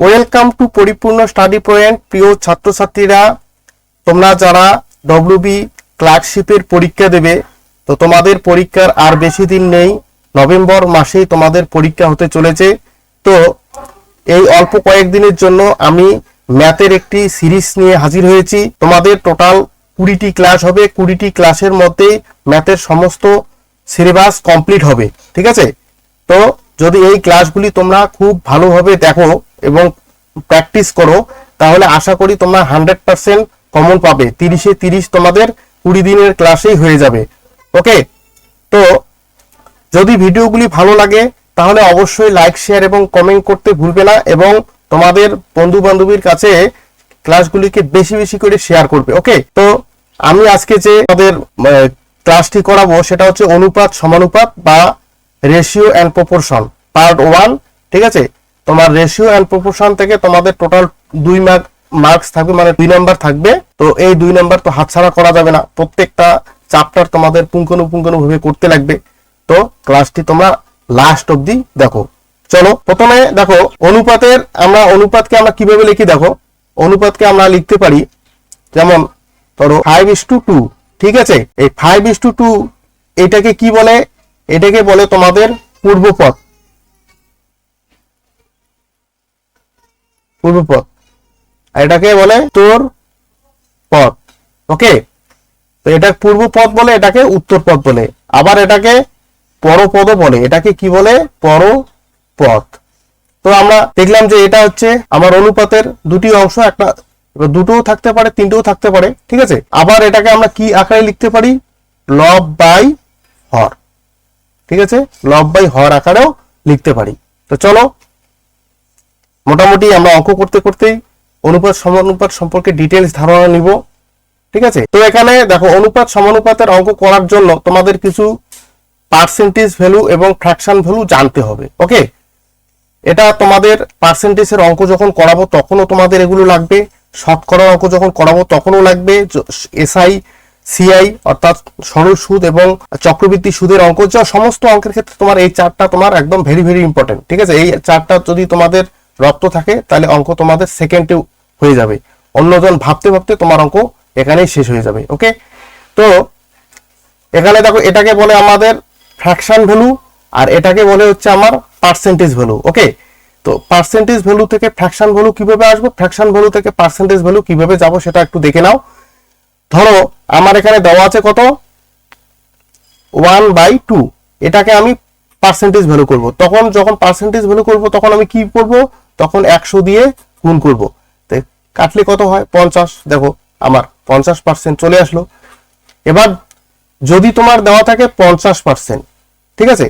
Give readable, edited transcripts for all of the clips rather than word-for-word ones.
Welcome to পরিপূর্ণ study point. প্রিয় ছাত্রছাত্রীরা, তোমরা যারা ডব্লিউবি ক্লার্কশিপের পরীক্ষা দেবে, তো তোমাদের পরীক্ষার আর বেশি দিন নেই। নভেম্বর মাসেই তোমাদের পরীক্ষা হতে চলেছে। তো এই অল্প কয়েকদিনের জন্য আমি ম্যাথের একটি সিরিজ নিয়ে হাজির হয়েছি। তোমাদের টোটাল 20টি ক্লাস হবে। 20টি ক্লাসের মধ্যে ম্যাথের সমস্ত সিলেবাস কমপ্লিট হবে। ঠিক আছে? তো যদি এই ক্লাসগুলি তোমরা খুব ভালোভাবে দেখো এবং প্র্যাকটিস করো, তাহলে আশা করি তোমরা 100% কমন পাবে। 30-এ 30 তোমাদের 20 দিনের ক্লাসেই হয়ে যাবে। ওকে, তো যদি ভিডিওগুলি ভালো লাগে তাহলে অবশ্যই লাইক, শেয়ার এবং কমেন্ট করতে ভুলবে না, এবং তোমাদের বন্ধু বান্ধবীর কাছে ক্লাসগুলিকে বেশি বেশি করে শেয়ার করবে। ওকে, তো আমি আজকে যে আমাদের ক্লাসটি করাবো সেটা হচ্ছে অনুপাত সমানুপাত বা রেশিও অ্যান্ড প্রপোর্শন পার্ট 1। ঠিক আছে? তোমার রেশিও অ্যান্ড প্রপোর্শন থেকে তোমাদের টোটাল 2 মার্কস থাকবে, মানে 2 নাম্বার থাকবে। তো এই 2 নাম্বার তো হাতছাড়া করা যাবে না, প্রত্যেকটা চ্যাপ্টার তোমাদের পুঙ্খানুপুঙ্খানুভাবে করতে লাগবে। তো ক্লাসটি তোমরা লাস্ট অবধি দেখো। চলো, প্রথমে দেখো অনুপাতকে আমরা কিভাবে লিখি। দেখো, অনুপাতকে আমরা লিখতে পারি যেমন ধরো 5:2। ঠিক আছে? এই 5:2 এটাকে কি বলে? এটাকে বলে তোমাদের পূর্বপদ। এটাকে বলে উত্তর পদ। ওকে, তো এটা পূর্ব পদ বলে, এটাকে উত্তর পদ বলে, আবার এটাকে পরপদ বলে। এটাকে কি বলে? পরপদ। তো আমরা দেখলাম যে এটা হচ্ছে আমার অনুপাতের দুটি অংশ, একটা দুটোও থাকতে পারে, তিনটেও থাকতে পারে। ঠিক আছে? আবার এটাকে আমরা কি আকারে লিখতে পারি? লব বাই হর। ঠিক আছে? লব বাই হর আকারেও লিখতে পারি। তো চলো, মোটামুটি আমরা অঙ্ক করতে করতেই অনুপাত সমানুপাত সম্পর্কে ডিটেইলস ধারণা নিব। ঠিক আছে? তো এখানে দেখো, অনুপাত সমানুপাতের অঙ্ক করার জন্য তোমাদের কিছু পার্সেন্টেজ ভ্যালু এবং ফ্র্যাকশন ভ্যালু জানতে হবে। ওকে, এটা তোমাদের পার্সেন্টেজের অঙ্ক যখন করাবো তখনও তোমাদের এগুলো লাগবে, শতকরার অঙ্ক যখন করাবো তখনও লাগবে, এসআই সিআই অর্থাৎ সরল সুদ এবং চক্রবৃদ্ধি সুদের অঙ্ক, যা সমস্ত অঙ্কের ক্ষেত্রে তোমার এই চারটা তোমার একদম ভেরি ভেরি ইম্পর্টেন্ট। ঠিক আছে? এই চারটা যদি তোমাদের রপ্ত থাকে তাহলে অঙ্ক তোমাদের সেকেন্ডে হয়ে যাবে। অন্যজন ভাবতে ভাবতে তোমার অঙ্ক এখানেই শেষ হয়ে যাবে। ওকে, তো এখানে দেখো, এটাকে বলে আমাদের ফ্র্যাকশন ভ্যালু, আর এটাকে বলে হচ্ছে আমার পার্সেন্টেজ ভ্যালু। ওকে, তো পার্সেন্টেজ ভ্যালু থেকে ফ্র্যাকশন ভ্যালু কিভাবে আসবো, ফ্র্যাকশন ভ্যালু থেকে পার্সেন্টেজ ভ্যালু কিভাবে যাব সেটা একটু দেখে নাও। ধরো আমার এখানে দেওয়া আছে কত? 1/2। এটাকে আমি পার্সেন্টেজ ভ্যালু করব। তখন যখন পার্সেন্টেজ ভ্যালু করব তখন আমি কি করব? তখন 100 দিয়ে গুণ করব। কাটলে কত হয়? 50। দেখো, আমার 50% চলে আসলো। এবার যদি তোমার দেওয়া থাকে 50%, ঠিক আছে,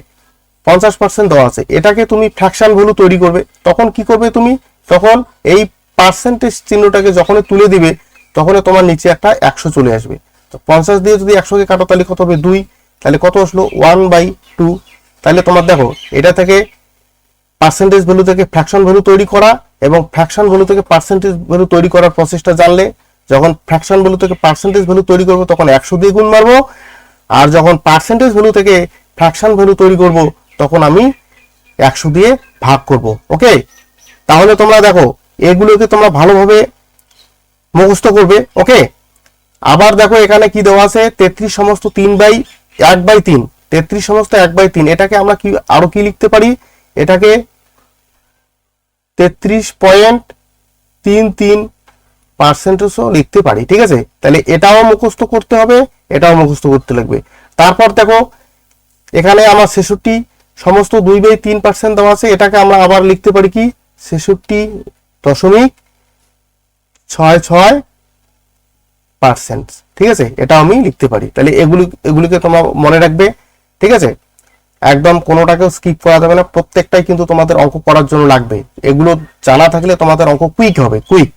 50% দেওয়া আছে, এটাকে তুমি ফ্র্যাকশন ভ্যালু তৈরি করবে। তখন কি করবে তুমি? তখন এই পার্সেন্টেজ চিহ্নটাকে যখন তুলে দিবে তখন তোমার নিচে একটা 100 চলে আসবে। তো 50 দিয়ে যদি 100কে কাটো তাহলে কত হবে? 2। তাহলে কত আসলো? 1/2। তাহলে তোমার দেখো, এটা থেকে পার্সেন্টেজ ভ্যালু থেকে ফ্র্যাকশন ভ্যালু তৈরি করা এবং ফ্র্যাকশন ভ্যালু থেকে পার্সেন্টেজ ভ্যালু তৈরি করার প্রসেসটা জানলে, যখন ফ্র্যাকশন ভ্যালু থেকে পার্সেন্টেজ ভ্যালু তৈরি করবো তখন 100 দিয়ে গুণ মারবো, আর যখন পার্সেন্টেজ ভ্যালু থেকে ফ্র্যাকশন ভ্যালু তৈরি করব তখন আমি 100 দিয়ে ভাগ করব। ওকে, তাহলে তোমরা দেখো এগুলোকে তোমরা ভালোভাবে মুখস্থ করবে। ওকে, আবার দেখো এখানে কি দেওয়া আছে? 33 সমস্ত 3/1/3। 33 সমস্ত 1/3, এটাকে আমরা কি আরো কি লিখতে পারি? এটাকে 33.33% লিখতে পারি। ঠিক আছে? তাহলে এটাও মুখস্থ করতে হবে, এটাও মুখস্থ করতে লাগবে। তারপর দেখো এখানে আমার 66 সমস্ত 2/3% দেওয়া আছে, এটাকে আমরা আবার লিখতে পারি কি? 66.66%। ঠিক আছে? এটা আমি লিখতে পারি। তাহলে এগুলিকে তোমরা মনে রাখবে। ঠিক আছে? একদম কোনোটাকেও স্কিপ করা যাবে না, প্রত্যেকটাই কিন্তু তোমাদের অঙ্ক করার জন্য লাগবে। এগুলো জানা থাকলে তোমাদের অঙ্ক কুইক হবে, কুইক।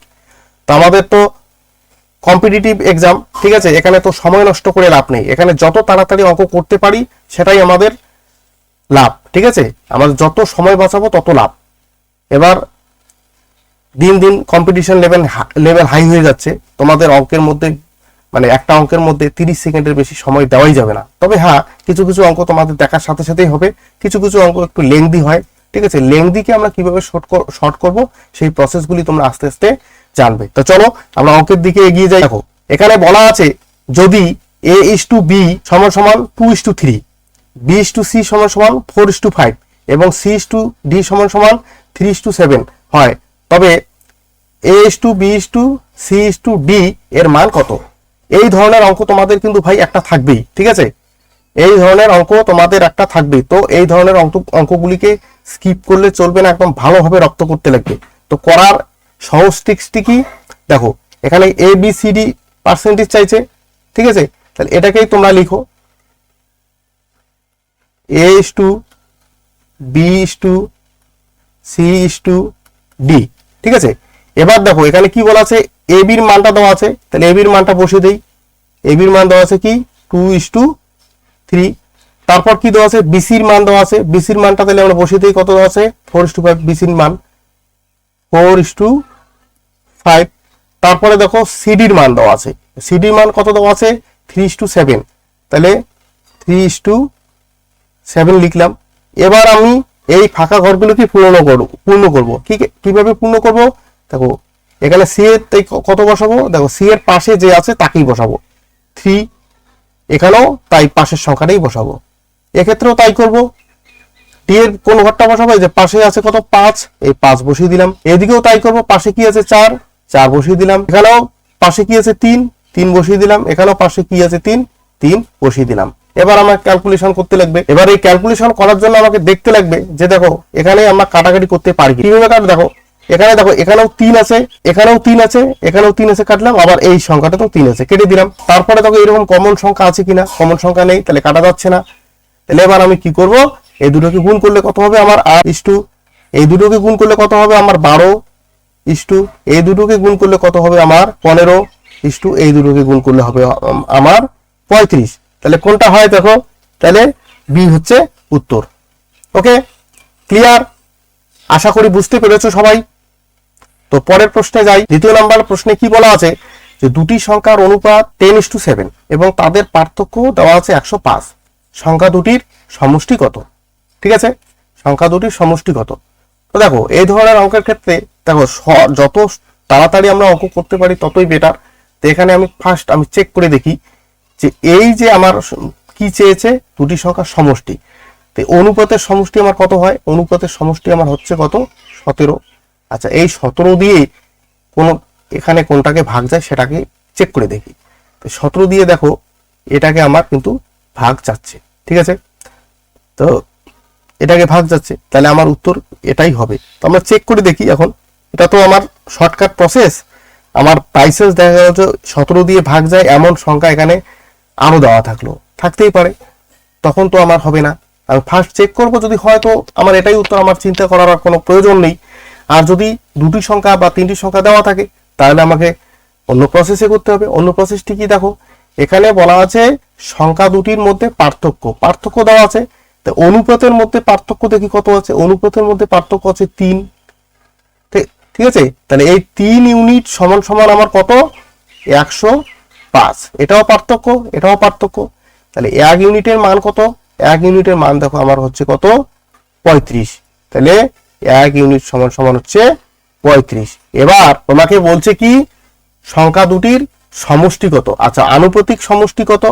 তো আমাদের তো কম্পিটিটিভ এক্সাম। ঠিক আছে? এখানে তো সময় নষ্ট করে লাভ নেই, এখানে যত তাড়াতাড়ি অঙ্ক করতে পারি সেটাই আমাদের লাভ। ঠিক আছে? আমাদের যত সময় বাঁচাবো তত লাভ। এবার দিন দিন কম্পিটিশন লেভেল হাই হয়ে যাচ্ছে। তোমাদের অঙ্কের মধ্যে, মানে একটা অঙ্কের মধ্যে 30 সেকেন্ডের বেশি সময় দেওয়াই যাবে না। তবে হ্যাঁ, কিছু কিছু অঙ্ক তোমাদের দেখার সাথে সাথেই হবে, কিছু কিছু অঙ্ক একটু লেংদি হয়, ঠিক আছে, লেংদিকে আমরা কিভাবে শর্ট করব সেই প্রসেসগুলি তোমরা আস্তে আস্তে জানবে। তো চলো আমরা অঙ্কের দিকে এগিয়ে যাই। দেখো এখানে বলা আছে যদি a:b = 2:3, b:c = 4:5 এবং c:d = 3:7 হয়, তবে a:b:c:d এর মান কত? এই ধরনের অঙ্ক তোমাদের কিন্তু ভাই একটা থাকবেই, ঠিক আছে, এই ধরনের অঙ্ক তোমাদের একটা থাকবেই। তো এই ধরনের অঙ্কগুলিকে স্কিপ করলে চলবে না, একদম ভালোভাবে রপ্ত করতে লাগবে। তো করার সহজ ট্রিক্সটি কি দেখো, এখানে ABCD পার্সেন্টেজ চাইছে, ঠিক আছে, তাহলে এটাকেই তোমরা লিখো A:B:C:D, ঠিক আছে। এবার দেখো এখানে কি বলা আছে, AB এর মানটা দেওয়া আছে, তাহলে AB এর মানটা বসিয়ে দেই। AB এর মান দেওয়া আছে কি 2:3, তারপর কি দেওয়া আছে BC এর মান দেওয়া আছে, BC এর মানটা তাহলে আমরা বসিয়ে দেই, কত দেওয়া আছে 4:5, BC এর মান 4:5। তারপরে দেখো CD এর মান দেওয়া আছে, CD এর মান কত দেওয়া আছে 3:7, তাহলে 3:7 লিখলাম। এবার আমি এই ফাঁকা ঘরগুলোকে পূর্ণ করব। কিভাবে পূর্ণ করব, দেখো এখানে সি এর কত বসাবো, দেখো সি এর পাশে যে আছে তাকেই বসাবো 3, এখানেও তাই পাশের সংখ্যাটাই বসাবো, এক্ষেত্রেও তাই করব। ডি এর কোন ঘরটা বসাবো, এই যে পাশে আছে কত 5, এই 5 বসিয়ে দিলাম। এদিকেও তাই করব, পাশে কি আছে 4 বসিয়ে দিলাম। এখানেও পাশে কি আছে 3 বসিয়ে দিলাম। এখানেও পাশে কি আছে 3 বসিয়ে দিলাম। এবার আমার ক্যালকুলেশন করতে লাগবে। এবার এই ক্যালকুলেশন করার জন্য আমাকে দেখতে লাগবে যে দেখো এখানে আমরা কাটাকাটি করতে পারি কিভাবে কাট, দেখো এখানে দেখো এখানেও 3 আছে, এখানেও 3 আছে, এখানেও 3 আছে, কাটলাম। আবার এই সংখ্যাটা তো 3 আছে, কেটে দিলাম। তারপরে দেখো এরকম কমন সংখ্যা আছে কিনা, কমন সংখ্যা নেই, তাহলে কাটা যাচ্ছে না। তাহলে এবার আমি কি করব, এই দুটোকে গুণ করলে কত হবে আমার 8:2, এই দুটোকে গুণ করলে কত হবে আমার 12:2, এই দুটোকে গুণ করলে কত হবে আমার 15:2, এই দুটোকে গুণ করলে হবে আমার 35। তাহলে কোনটা হয় দেখো, তাহলে বি হচ্ছে উত্তর। ওকে, ক্লিয়ার? আশা করি বুঝতে পেরেছো সবাই। তো পরের প্রশ্নে যাই। দ্বিতীয় নাম্বার প্রশ্নে কি বলা আছে, যে দুটি সংখ্যার অনুপাত 10:7 এবং তাদের পার্থক্য দেওয়া আছে 105, সংখ্যা দুটির সমষ্টি কত? ঠিক আছে, সংখ্যা দুটির সমষ্টি কত? তো দেখো এই ধরনের অঙ্কের ক্ষেত্রে দেখো যত তাড়াতাড়ি আমরা অঙ্ক করতে পারি ততই বেটার। তো এখানে আমি ফার্স্ট চেক করে দেখি যে এই যে আমার কি চেয়েছে, দুটি সংখ্যার সমষ্টি। তো অনুপাতের সমষ্টি আমার কত হয়, অনুপাতের সমষ্টি আমার হচ্ছে কত 17। আচ্ছা, এই 17 দিয়ে কোন এখানে কোনটাকে ভাগ যায় সেটাকে চেক করে দেখি। তো 17 দিয়ে দেখো এটাকে আমার কিন্তু ভাগ যাচ্ছে, ঠিক আছে, তো এটাকে ভাগ যাচ্ছে, তাহলে আমার উত্তর এটাই হবে। তো আমরা চেক করে দেখি। এখন এটা তো আমার শর্টকাট প্রসেস, আমার বাইসেন্স দেখা গেল যে 17 দিয়ে ভাগ যায় এমন সংখ্যা এখানে আরো দেওয়া থাকতেই পারে, তখন তো আমার হবে না। আমি ফার্স্ট চেক করব, যদি হয় তো আমার এটাই উত্তর, আমার চিন্তা করার আর কোনো প্রয়োজন নেই। আর যদি দুটি সংখ্যা বা তিনটি সংখ্যা দেওয়া থাকে তাহলে আমাকে অন্য প্রসেসে করতে হবে। অন্য প্রসেসটি কি দেখো, এখানে বলা আছে সংখ্যা দুটির মধ্যে পার্থক্য দেওয়া আছে। তো অনুপাতের মধ্যে পার্থক্য দেখি কত আছে, অনুপাতের মধ্যে পার্থক্য আছে 3, ঠিক আছে, তাহলে এই 3 ইউনিট সমান সমান আমার কত 105, এটাও পার্থক্য, এটাও পার্থক্য। তাহলে 1 ইউনিটের মান কত, 1 ইউনিটের মান দেখো আমার হচ্ছে কত 35, তাহলে 1 ইউনিট সমান সমান হচ্ছে 35। এবার তোমাকে বলছে কি সংখ্যা দুটির সমষ্টি কত। আচ্ছা, আনুপাতিক সমষ্টি কত,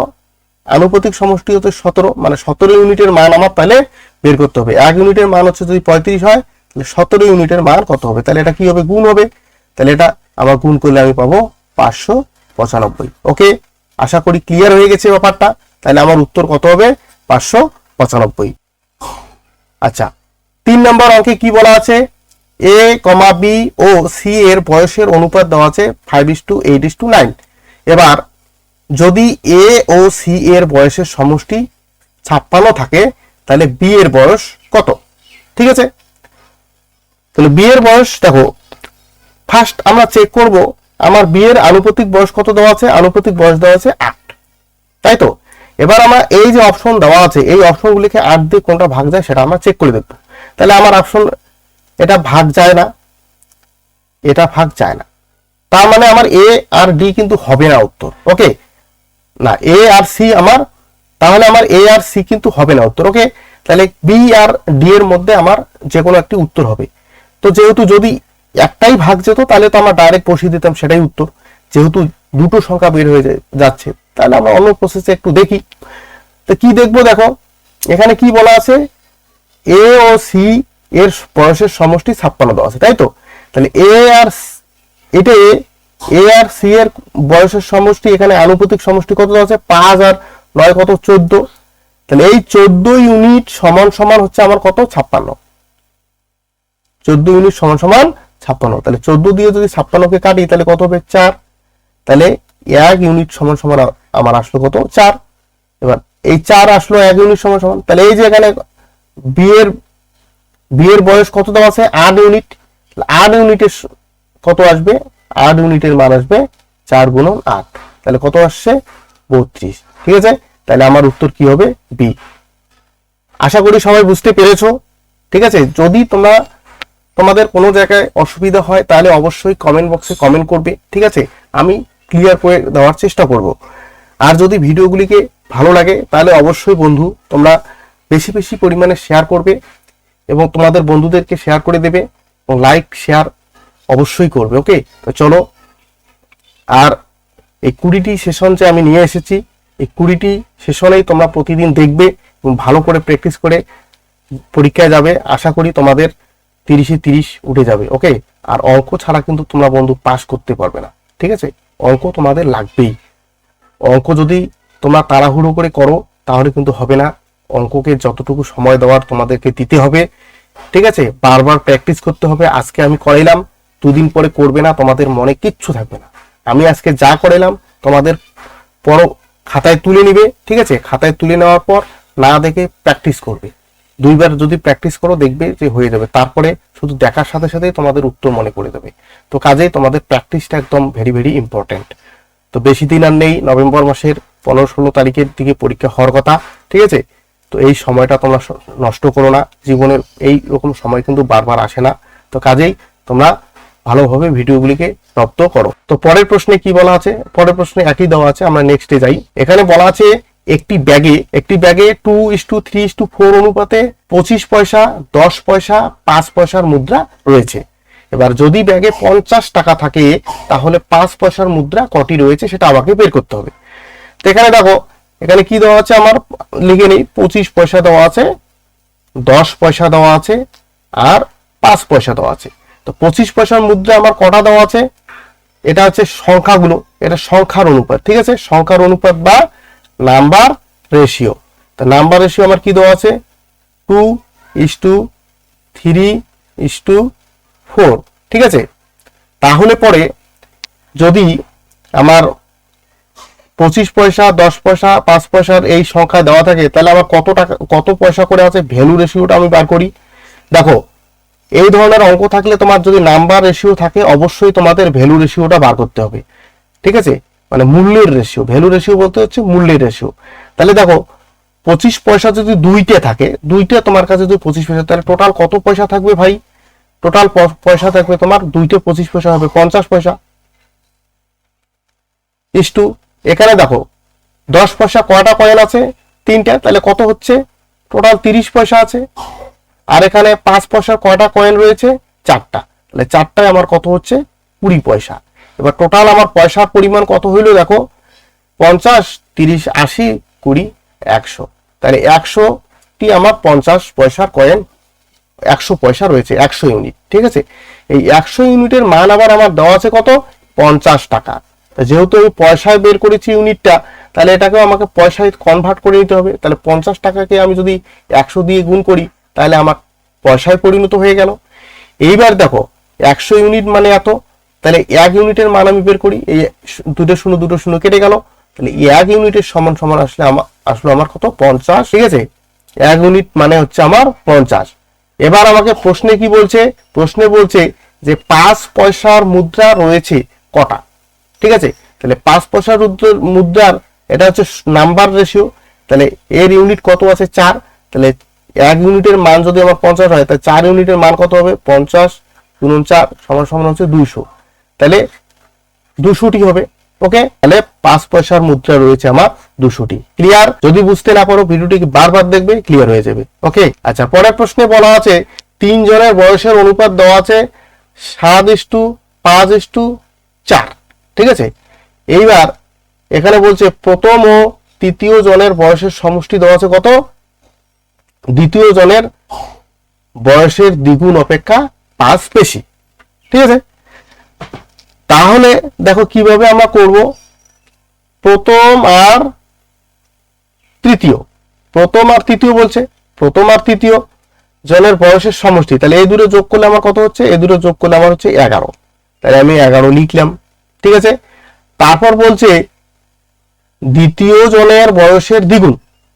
আনুপাতিক সমষ্টি হচ্ছে 17, মানে 17 ইউনিটের মান আমার তাহলে বের করতে হবে। 1 ইউনিটের মান হচ্ছে যদি 35 হয় তাহলে 17 ইউনিটের মান কত হবে, তাহলে এটা কি হবে গুণ হবে, তাহলে এটা আবার গুণ করলে আমি পাবো 595। ওকে, আশা করি ক্লিয়ার হয়ে গেছে ব্যাপারটা। তাহলে আমার উত্তর কত হবে 595। আচ্ছা, 3 নম্বর অঙ্কে কি বলা আছে, a, b ও c এর বয়সের অনুপাত দেওয়া আছে 5:8:9। এবার যদি a ও c এর বয়সের সমষ্টি 56 থাকে তাহলে b এর বয়স কত? ঠিক আছে, তাহলে b এর বয়স দেখো ফার্স্ট আমরা চেক করব আমার b এর আনুপাতিক বয়স কত দেওয়া আছে, আনুপাতিক বয়স দেওয়া আছে 8, তাই তো। এবার আমরা এই যে অপশন দেওয়া আছে এই অপশনগুলিকে 8 দিয়ে কোনটা ভাগ যায় সেটা আমরা চেক করে দেখব। তাহলে আমার অপশন এটা ভাগ যায় না, এটা ভাগ যায় না, তার মানে আমার এ আর ডি কিন্তু হবে না উত্তর। ওকে, না এ আর সি আমার, তাহলে আমার এ আর সি কিন্তু হবে না উত্তর। ওকে, তাহলে বি আর ডি এর মধ্যে আমার যে কোনো একটি উত্তর হবে। তো যেহেতু যদি একটাই ভাগ যেত তাহলে তো আমরা ডাইরেক্ট বসিয়ে দিতাম সেটাই উত্তর, যেহেতু দুটো সংখ্যা বের হয়ে যাচ্ছে তাহলে আমরা অন্য প্রসেসে একটু দেখি। তো কি দেখবো, দেখো এখানে কি বলা আছে, এ ও সি এর বয়সের সমষ্টি 56 দেওয়া আছে, তাই তো। তাহলে এটা এ আর সি এর বয়সের সমষ্টি, এখানে আনুপাতিক সমষ্টি কত দেওয়া আছে, 5 আর 9 কত, 14। তাহলে এই 14 ইউনিট সমান সমান হচ্ছে আমার কত, 56। 14 ইউনিট সমান সমান 56। তাহলে 14 দিয়ে যদি 56 কে কাটি তাহলে কত হবে, 4। তাহলে 1 ইউনিট সমান সমান আমার আসলো কত, 4। এবার এই 4 আসলো 1 ইউনিট সমান সমান, তাহলে এই যে এখানে বি এর বয়স কত দেওয়া আছে, 8 ইউনিট। 8 ইউনিটের কত আসবে, 8 ইউনিটের মান আসবে 4 গুণন 8, তাহলে কত আসছে, 32। ঠিক আছে, তাহলে আমার উত্তর কি হবে, বি। আশা করি সবাই বুঝতে পেরেছো। ঠিক আছে, যদি তোমাদের কোনো জায়গায় অসুবিধা হয় তাহলে অবশ্যই কমেন্ট বক্সে কমেন্ট করবে। ঠিক আছে, আমি ক্লিয়ার করে দেওয়ার চেষ্টা করব। আর যদি ভিডিওগুলিকে ভালো লাগে তাহলে অবশ্যই বন্ধু তোমরা বেশি বেশি পরিমাণে শেয়ার করবে এবং তোমাদের বন্ধুদেরকে শেয়ার করে দেবে এবং লাইক শেয়ার অবশ্যই করবে। ওকে, তো চলো। আর এই 20টি সেশন যে আমি নিয়ে এসেছি, এই 20টি সেশনেই তোমরা প্রতিদিন দেখবে এবং ভালো করে প্র্যাকটিস করে পরীক্ষায় যাবে। আশা করি তোমাদের 30-এ 30 উঠে যাবে। ওকে, আর অঙ্ক ছাড়া কিন্তু তোমরা বন্ধু পাস করতে পারবে না। ঠিক আছে, অঙ্ক তোমাদের লাগবেই। অঙ্ক যদি তোমরা তাড়াহুড়ো করে করো তাহলে কিন্তু হবে না। অঙ্ককে যতটুকু সময় দেওয়ার তোমাদেরকে দিতে হবে। ঠিক আছে, বারবার প্র্যাকটিস করতে হবে। আজকে আমি করাইলাম, দুদিন পরে করবে না, তোমাদের মনে কিচ্ছু থাকবে না। আমি আজকে যা করাইলাম তোমাদের পরও খাতায় তুলে নিবে। ঠিক আছে, খাতায় তুলে নেওয়ার পর না দেখে প্র্যাকটিস করবে। 2 বার যদি প্র্যাকটিস করো দেখবে যে হয়ে যাবে। তারপরে শুধু দেখার সাথে সাথে তোমাদের উত্তর মনে পড়ে যাবে। তো কাজেই তোমাদের প্র্যাকটিসটা একদম ভেরি ভেরি ইম্পর্টেন্ট। তো বেশি দিন আর নেই, নভেম্বর মাসের 15-16 তারিখের দিকে পরীক্ষা হওয়ার কথা। ঠিক আছে, তো এই সময়টা তোমরা নষ্ট করো না। জীবনের এই রকম সময় কিন্তু বারবার আসে না। তো কাজেই তোমরা ভালোভাবে ভিডিওগুলিকে রপ্ত করো। তো পরের প্রশ্নে কি বলা আছে, পরের প্রশ্নে একই দেওয়া আছে, আমরা নেক্সটে যাই। এখানে বলা আছে একটি ব্যাগে 2:3:4 অনুপাতে 25 পয়সা, 10 পয়সা, 5 পয়সার মুদ্রা রয়েছে। এবার যদি ব্যাগে 50 টাকা থাকে তাহলে 5 পয়সার মুদ্রা কটি রয়েছে সেটা আমাকে বের করতে হবে। তো এখানে দেখো, এখানে কি দেওয়া আছে, আমার লিখে নেই। 25 পয়সা দেওয়া আছে, 10 পয়সা দেওয়া আছে আর 5 পয়সা দেওয়া আছে। তো 25 পয়সার মুদ্রা আমার কটা দেওয়া আছে, এটা হচ্ছে সংখ্যাগুলো, এটা সংখ্যার অনুপাত। ঠিক আছে, সংখ্যার অনুপাত বা নাম্বার রেশিও। তো নাম্বার রেশিও আমার কি দেওয়া আছে, 2:3:4। ঠিক আছে, তাহলে পরে যদি আমার 25 পয়সা, 10 পয়সা, 5 পয়সার এই সংখ্যা দেওয়া থাকে তাহলে আমার কত পয়সা করে আছে, ভ্যালু রেশিওটা আমি বার করি। দেখো, এই ধরনের অঙ্ক থাকলে তোমার যদি নাম্বার রেশিও থাকে অবশ্যই তোমাদের ভ্যালু রেশিওটা বার করতে হবে। ঠিক আছে, মানে মূল্যের রেশিও। ভ্যালু রেশিও বলতে হচ্ছে মূল্যের রেশিও। তাহলে দেখো, 25 পয়সা যদি দুইটা থাকে, দুইটা তোমার কাছে যদি 25 পয়সা, তাহলে টোটাল কত পয়সা থাকবে ভাই, টোটাল পয়সা থাকবে তোমার দুইটা 25 পয়সা হবে 50 পয়সা। ইস্টু এখানে দেখো 10 পয়সা কয়টা কয়েন আছে, 3টা, তাহলে কত হচ্ছে, টোটাল 30 পয়সা আছে। আর এখানে 5 পয়সার কয়টা কয়েন রয়েছে, 4টা, তাহলে 4টায় আমার কত হচ্ছে, 20 পয়সা। এবার টোটাল আমার পয়সার পরিমাণ কত হইল, দেখো 50, 30, 80, 20, 100। তাহলে 100টি আমার 50 পয়সার কয়েন, 100 পয়সা রয়েছে, 100 ইউনিট। ঠিক আছে, এই 100 ইউনিটের মান আবার আমার দেওয়া আছে কত, 50 টাকা। যেহেতু আমি পয়সায় বের করেছি ইউনিটটা, তাহলে এটাকেও আমাকে পয়সায় কনভার্ট করে নিতে হবে। তাহলে 50 টাকাকে আমি যদি 100 দিয়ে গুণ করি তাহলে আমার পয়সায় পরিণত হয়ে গেল। এইবার দেখো 100 ইউনিট মানে এত, তাহলে 1 ইউনিটের মান আমি বের করি, এই 2 শূন্য কেটে গেল, তাহলে 1 ইউনিটের সমান সমান আসলো আমার কত, 50। ঠিক আছে, 1 ইউনিট মানে হচ্ছে আমার 50। এবার আমাকে প্রশ্নে কি বলছে, প্রশ্নে বলছে যে 5 পয়সার মুদ্রা রয়েছে কটা। ঠিক আছে, তাহলে 5 পয়সার মুদ্রার এটা হচ্ছে নাম্বার রেশিও। তাহলে এর ইউনিট কত আছে, 4। তাহলে 1 ইউনিটের মান যদি আমার 50 হয় তাহলে 4 ইউনিটের মান কত হবে, 50 × 4 সমান সমান হচ্ছে 200। তাহলে 200টি হবে। ওকে, তাহলে 5 পয়সার মুদ্রা রয়েছে আমার 200টি। ক্লিয়ার? যদি বুঝতে না পারো ভিডিওটিকে বারবার দেখবে, ক্লিয়ার হয়ে যাবে। ওকে, আচ্ছা পরের প্রশ্নে বলা আছে 3 জনের বয়সের অনুপাত দেওয়া আছে 7:5:4। ঠিক আছে, এইবার এখানে বলছে প্রথম ও তৃতীয় জনের বয়সের সমষ্টি দেওয়া আছে কত? দ্বিতীয় জনের বয়সের দ্বিগুণ অপেক্ষা 5 বেশি। ঠিক আছে, তাহলে দেখো কিভাবে আমরা করব। প্রথম আর তৃতীয় বলছে, প্রথম আর তৃতীয় জনের বয়সের সমষ্টি, তাহলে এই দুটো যোগ করলে আমার কত হচ্ছে? এই দুটো যোগ করলে আমার হচ্ছে 11। তাহলে আমি 11 লিখলাম। ঠিক আছে, তারপর বলছে দ্বিতীয় জনের বয়সের দ্বিগুণ।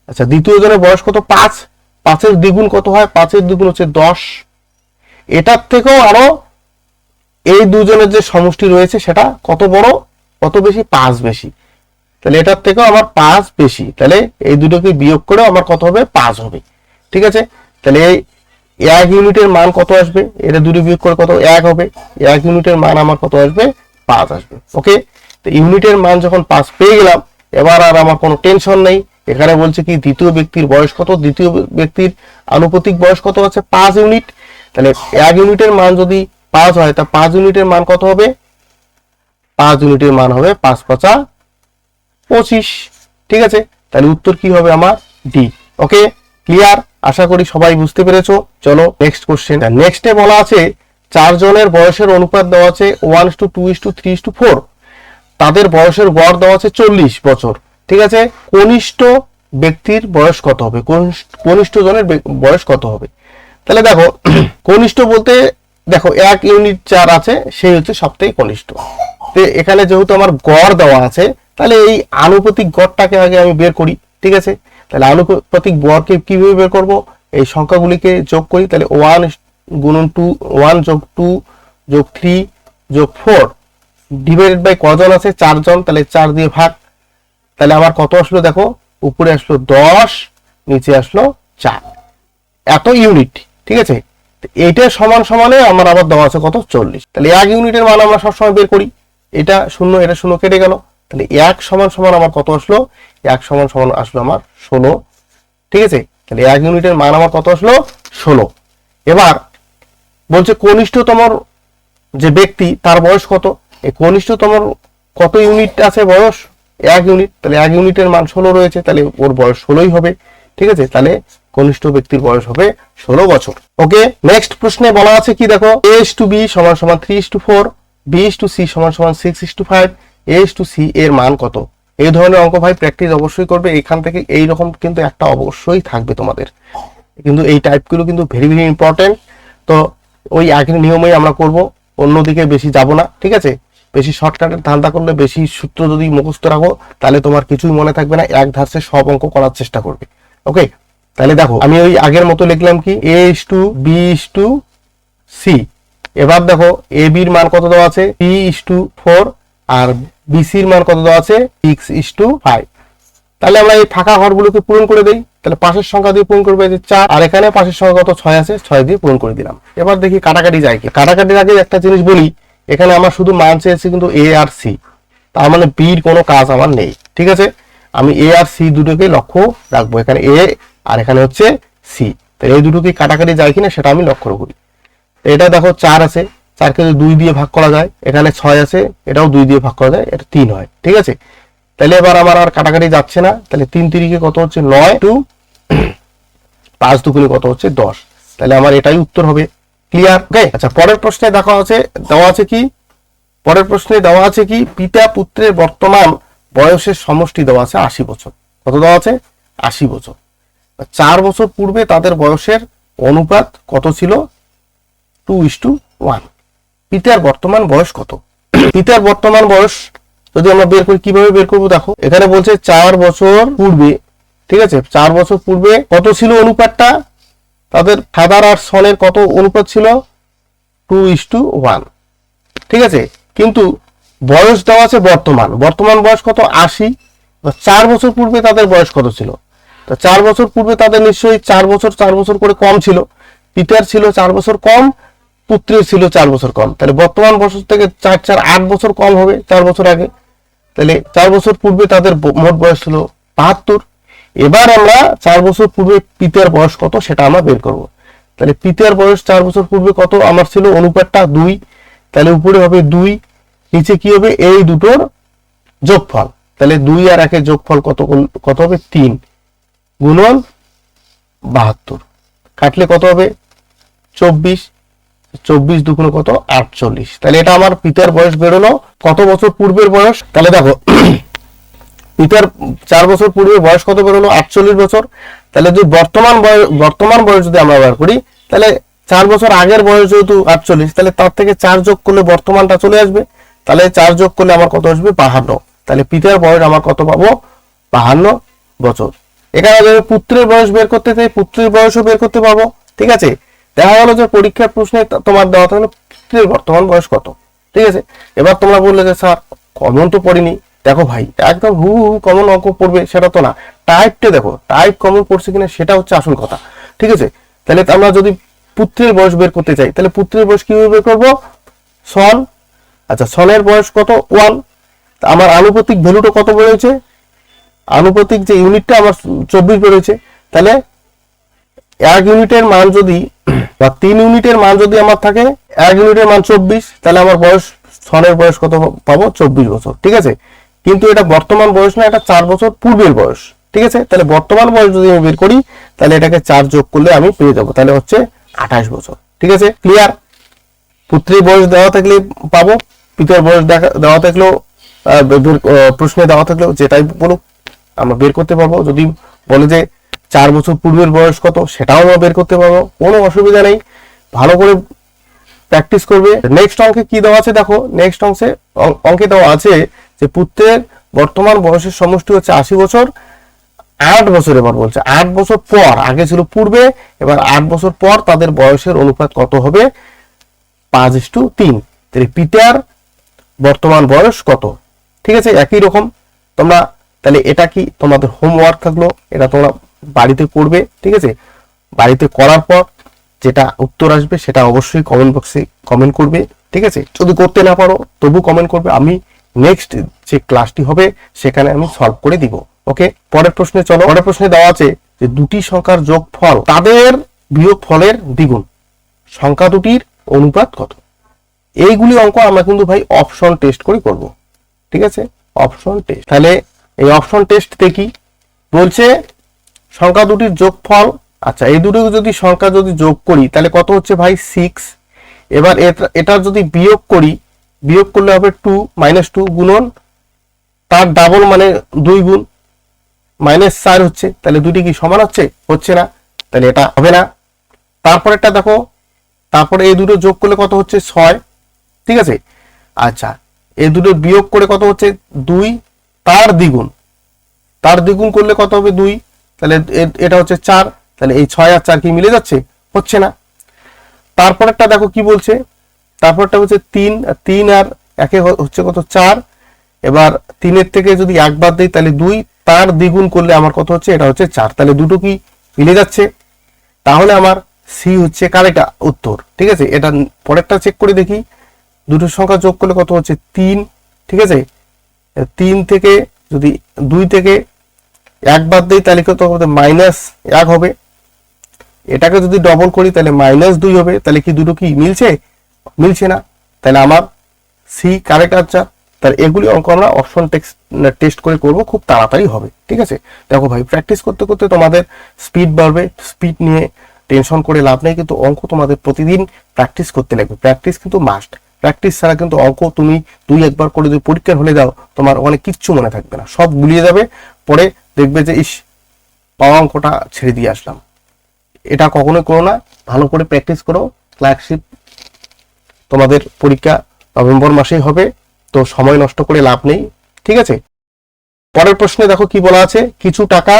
আচ্ছা, দ্বিতীয় জনের বয়স কত? 5। 5-এর দ্বিগুণ কত হয়? 5-এর দ্বিগুণ হচ্ছে 10। এটার থেকেও আরো এই দুজনের যে সমষ্টি রয়েছে সেটা কত বড়, কত বেশি? 5 বেশি। তাহলে এটার থেকেও আমার 5 বেশি, তাহলে এই দুটোকে বিয়োগ করে আমার কত হবে? 5 হবে। ঠিক আছে, তাহলে এই 1 ইউনিটের মান কত আসবে? এটা দুটো বিয়োগ করে কত? 1 হবে। 1 ইউনিটের মান আমার কত আসবে? 5 আসবে। ওকে, তো ইউনিটের মান যখন 5 পেয়ে গেলাম, এবার আর আমার কোনো টেনশন নেই। এখানে বলছে কি দ্বিতীয় ব্যক্তির বয়স কত? দ্বিতীয় ব্যক্তির আনুপাতিক বয়স কত আছে? 5 ইউনিট। তাহলে 1 ইউনিটের মান যদি 5 হয়, তা 5 ইউনিটের মান কত হবে? 5 ইউনিটের মান হবে 5×5 = 25। ঠিক আছে, তাহলে উত্তর কি হবে আমার? ডি। ওকে, ক্লিয়ার? আশা করি সবাই বুঝতে পেরেছো। চলো নেক্সট কোশ্চেন। নেক্সটে বলা আছে 4 জনের বয়সের অনুপাত দেওয়া আছে 1:2:3:4। তাদের বয়সের গড় দেওয়া আছে 40 বছর। ঠিক আছে, কনিষ্ঠ ব্যক্তির বয়স কত হবে? কনিষ্ঠ জনের বয়স কত হবে? তাহলে দেখো কনিষ্ঠ বলতে দেখো 1 ইউনিট 4 আছে, সেই হচ্ছে সবথেকে কনিষ্ঠ। তো এখানে যেহেতু আমার গড় দেওয়া আছে, তাহলে এই আনুপাতিক গড়টাকে আগে আমি বের করি। ঠিক আছে, তাহলে আনুপাতিক গড়কে কিভাবে বের করব? এই সংখ্যাগুলিকে যোগ করি। তাহলে 1 × 2, 1 + 2 + 3 + 4 ডিভাইডেড বাই কজন আছে? 4 জন। তাহলে 4 দিয়ে ভাগ। তাহলে আমার কত আসলো? দেখো উপরে আসলো 10, নিচে আসলো 4, এত ইউনিট। ঠিক আছে, এইটা সমান সমানে আমার আবার দেওয়া আছে কত? 40। তাহলে 1 ইউনিটের মান আমরা সবসময় বের করি। এটা 0, এটা 0 কেটে গেল। তাহলে 1 সমান সমান আমার কত আসলো? 1 সমান সমান আসলো আমার 16। ঠিক আছে, তাহলে 1 ইউনিটের মান আমার কত আসলো? 16। এবার বলছে কনিষ্ঠতম যে ব্যক্তি তার বয়স কত? এই কনিষ্ঠতম কত ইউনিট আছে বয়স? 1 ইউনিট। তাহলে 1 ইউনিটের মান 16 রয়েছে, তাহলে ওর বয়স 16ই হবে। ঠিক আছে, তাহলে কনিষ্ঠ ব্যক্তির বয়স হবে 16 বছর। ওকে, নেক্সট প্রশ্নে বলা আছে কি দেখো a:b = 3:4, b:c = 6:5, a:c এর মান কত? এই ধরনের অঙ্ক ভাই প্র্যাকটিস অবশ্যই করবে। এখান থেকে এই রকম কিন্তু একটা অবশ্যই থাকবে তোমাদের, কিন্তু এই টাইপগুলো কিন্তু ভেরি ভেরি ইম্পর্টেন্ট। তো ওই আগের নিয়মেই আমরা করব, অন্যদিকে বেশি যাব না। ঠিক আছে, বেশি শর্টকাটের ধান্দা করলে, বেশি সূত্র যদি মুখস্থ রাখো, তাহলে তোমার কিছুই মনে থাকবে না, এক ধাপে সব অঙ্ক করার চেষ্টা করবে। ওকে, তাহলে দেখো আমি ওই আগের মতো লিখলাম কি a:b:c। এবার দেখো ab এর মান কত দেওয়া আছে? 3:4 আর bc এর মান কত দেওয়া আছে? 6:5। তাহলে আমরা এই ফাঁকা ঘরগুলোকে পূরণ করে দেই। তাহলে পাশের সংখ্যা দিয়ে পূরণ করবে যে 4, আর এখানে পাশের সংখ্যা কত? 6 আছে, 6 দিয়ে পূরণ করে দিলাম। এবার দেখি কাটাকাটি যায় কি। কাটাকাটির আগে একটা জিনিস বলি, এখানে আমার শুধু মান চেয়েছি কিন্তু a আর c, তার মানে b এর কোনো কাজ আমার নেই। ঠিক আছে, আমি a আর c দুটোকে লক্ষ্য রাখবো। এখানে a আর এখানে হচ্ছে c, তাহলে এই দুটোকে কাটাকাটি যায় কিনা সেটা আমি লক্ষ্য করি। এটা দেখো 4 আছে, 4কে 2 দিয়ে ভাগ করা যায়। এখানে 6 আছে, এটাও 2 দিয়ে ভাগ করা যায়, এটা 3 হয়। ঠিক আছে, তাহলে এবার আমার আর কাটাকাটি যাচ্ছে না। তাহলে 3 3 কত হচ্ছে? 9 টু 5 2 কত হচ্ছে? 10। তাহলে আমার এটাই উত্তর হবে। ক্লিয়ার? ওকে, আচ্ছা পরের প্রশ্নে দেওয়া আছে কি পিতা পুত্রের বর্তমান বয়সের সমষ্টি দেওয়া আছে 80 বছর। কত দেওয়া আছে? 80 বছর। 4 বছর পূর্বে তাদের বয়সের অনুপাত কত ছিল? 2:1। পিতার বর্তমান বয়স কত? পিতার বর্তমান বয়স যদি আমরা বের করি, কিভাবে বের করবো দেখো, এখানে বলছে 4 বছর পূর্বে। ঠিক আছে, 4 বছর পূর্বে কত ছিল অনুপাতটা? তাদের ফাদার আর সনের কত অনুপাত ছিল? 2:1। ঠিক আছে, কিন্তু বয়স দেওয়া আছে বর্তমান বয়স কত? 80। 4 বছর পূর্বে তাদের বয়স কত ছিল? তো 4 বছর পূর্বে তাদের নিশ্চয়ই 4 বছর করে কম ছিল। পিতার ছিল 4 বছর কম, পুত্রের ছিল 4 বছর কম। তাহলে বর্তমান বছর থেকে 4 8 বছর কম হবে 4 বছর আগে। তাহলে 4 বছর পূর্বে তাদের মোট বয়স ছিল 72। এবার আমরা 4 বছর পূর্বে পিতার বয়স কত সেটা আমরা বের করব। তাহলে পিতার বয়স 4 বছর পূর্বে কত আমার ছিল, অনুপাতটা 2, তাহলে উপরে হবে 2, নিচে কি হবে এই দুটোর যোগফল। তাহলে 2 আর 1 এর যোগফল কত কত হবে 3 গুণন 72, কাটলে কত হবে 24, 24 দুগুণ কত 48। তাহলে এটা আমার পিতার বয়স বেরোলো। কত বছর পূর্বের বয়স, তাহলে দেখো পিতার 4 বছর পূর্বের বয়স কত বেরোলো 48 বছর। তাহলে যদি বর্তমান বয়স যদি আমরা বার করি, তাহলে 4 বছর আগের বয়স যেহেতু 48, তাহলে তার থেকে 4 যোগ করলে বর্তমানটা চলে আসবে। তাহলে 4 যোগ করলে আমার কত আসবে 52। তাহলে পিতার বয়স আমার কত পাবো 52 বছর। এখানে যদি পুত্রের বয়স বের করতে চাই, পুত্রের বয়সও বের করতে পারবো। ঠিক আছে, দেখা গেল যে পরীক্ষার প্রশ্নে তোমার দেওয়া থাকলো পুত্রের বর্তমান বয়স কত। ঠিক আছে, এবার তোমরা বললে যে স্যার কমন তো পড়িনি। দেখো ভাই, একদম হু কমন অঙ্ক পড়বে সেটা তো না, টাইপটা দেখো, টাইপ কমন পড়ছে কিনা সেটা হচ্ছে আসল কথা। ঠিক আছে, তাহলে আমরা যদি পুত্রের বয়স বের করতে চাই, তাহলে পুত্রের বয়স কিভাবে বের করবো, সন। আচ্ছা, সনের বয়স কত 1, আমার আনুপাতিক ভ্যালুটা কত বেরোয়েছে, আনুপাতিক যে ইউনিটটা আমার 24 বেরোয়েছে। তাহলে 1 ইউনিটের মান যদি বা 3 ইউনিটের মান যদি আমার থাকে, 1 ইউনিটের মান 24, তাহলে আমার বয়স সনের বয়স কত পাবো 24 বছর। ঠিক আছে, কিন্তু এটা বর্তমান বয়স না, এটা 4 বছর পূর্বের বয়স। ঠিক আছে, তাহলে বর্তমান বয়স যদি আমি বের করি, তাহলে এটাকে 4 যোগ করলে আমি পেয়ে যাবো, তাহলে হচ্ছে 28 বছর। ঠিক আছে, ক্লিয়ার। পুত্রের বয়স দেওয়া থাকলে পাবো, পিতার বয়স দেওয়া থাকলেও প্রশ্নে দেওয়া থাকলেও যেটাই বলুক আমরা বের করতে পারবো। যদি বলে যে 4 বছর পূর্বের বয়স কত, সেটাও আমরা বের করতে পারবো, কোনো অসুবিধা নেই। ভালো করে প্র্যাকটিস করবে। নেক্সট অঙ্কে কি দেওয়া আছে দেখো, নেক্সট অঙ্কে দেওয়া আছে যে পুত্রের বর্তমান বয়সের সমষ্টি হচ্ছে 80 বছর। 8 বছর, এবার বলছে 8 বছর পর, আগে ছিল পূর্বে, এবার 8 বছর পর তাদের বয়সের অনুপাত কত হবে 5:3। তাহলে পিতার বর্তমান বয়স কত। ঠিক আছে, একই রকম তোমরা, তাহলে এটা কি তোমাদের হোমওয়ার্ক থাকলো, এটা তোমরা বাড়িতে করবে। ঠিক আছে, বাড়িতে করার পর যেটা উত্তর আসবে সেটা অবশ্যই কমেন্ট বক্সে কমেন্ট করবে। ঠিক আছে, যদি করতে না পারো তবু কমেন্ট করবে, আমি নেক্সট যে ক্লাসটি হবে সেখানে আমি সলভ করে দিব। ওকে, পরের প্রশ্নে চলো। পরের প্রশ্নে দেওয়া আছে যে দুটি সংখ্যার যোগফল তাদের বিয়োগ ফলের দ্বিগুণ, সংখ্যা দুটির অনুপাত কত। এইগুলি অঙ্ক আমরা কিন্তু ভাই অপশন টেস্ট করে করব। ঠিক আছে, অপশন টেস্ট। তাহলে এই অপশন টেস্ট দেখি, বলছে সংখ্যা দুটির যোগফল। আচ্ছা, এই দুটো যদি সংখ্যা যদি যোগ করি তাহলে কত হচ্ছে ভাই 6। এবার এটা যদি বিয়োগ করি, বিয়োগ করলে হবে 2 -2 গুণন তার ডাবল মানে 2 গুণ -4 হচ্ছে। তাহলে দুটি কি সমান হচ্ছে, হচ্ছে না, তাহলে এটা হবে না। তারপরেরটা দেখো, তারপরে এই দুটো যোগ করলে কত হচ্ছে 6। ঠিক আছে, আচ্ছা এই দুটো বিয়োগ করে কত হচ্ছে 2, তার দ্বিগুণ, তার দ্বিগুণ করলে কত হবে 2, তাহলে এটা হচ্ছে 4। তাহলে এই 6 আর 4 কি মিলে যাচ্ছে, হচ্ছে না। তারপরেরটা দেখো কি বলছে, তারপরটা হচ্ছে 3 আর 1 হচ্ছে কত 4। এবার 3 থেকে যদি 1 বাদ দেই তাহলে 2, তার দ্বিগুণ করলে আমার কত হচ্ছে, এটা হচ্ছে 4। তাহলে দুটো কি মিলে যাচ্ছে, তাহলে আমার সি হচ্ছে কারেক্ট উত্তর। ঠিক আছে, এটা পরেরটা চেক করে দেখি, দুটো সংখ্যা যোগ করলে কত হচ্ছে 3। ঠিক আছে, 3 থেকে যদি 2 থেকে 1 বাদ দেই তাহলে কত হবে -1 হবে। এটাকে যদি ডবল করি তাহলে -2 হবে। তাহলে কি দুটো কি মিলছে, মিলছে না, তাহলে আমার সি কারেক্ট আনসার। তাহলে এগুলি অঙ্ক আমরা অপশন টেস্ট করে করব, খুব তাড়াতাড়ি হবে। ঠিক আছে, দেখো ভাই প্র্যাকটিস করতে করতে তোমাদের স্পিড বাড়বে, স্পিড নিয়ে টেনশন করে লাভ নেই, কিন্তু অঙ্ক তোমাদের প্রতিদিন প্র্যাকটিস করতে লাগবে। প্র্যাকটিস কিন্তু মাস্ট, প্র্যাকটিস ছাড়া কিন্তু অঙ্ক তুমি 2-1 বার করে যদি পরীক্ষার হলে দাও তোমার অনেক কিচ্ছু মনে থাকবে না, সব গুলিয়ে যাবে। পরে দেখবে যে ইস পাওয়া অঙ্কটা ছেড়ে দিয়ে আসলাম। এটা কখনোই করো না, ভালো করে প্র্যাকটিস করো। ক্লার্কশিপ তোমাদের পরীক্ষা নভেম্বর মাসেই হবে, তো সময় নষ্ট করে লাভ নেই। ঠিক আছে, পরের প্রশ্নে দেখো কি বলা আছে, কিছু টাকা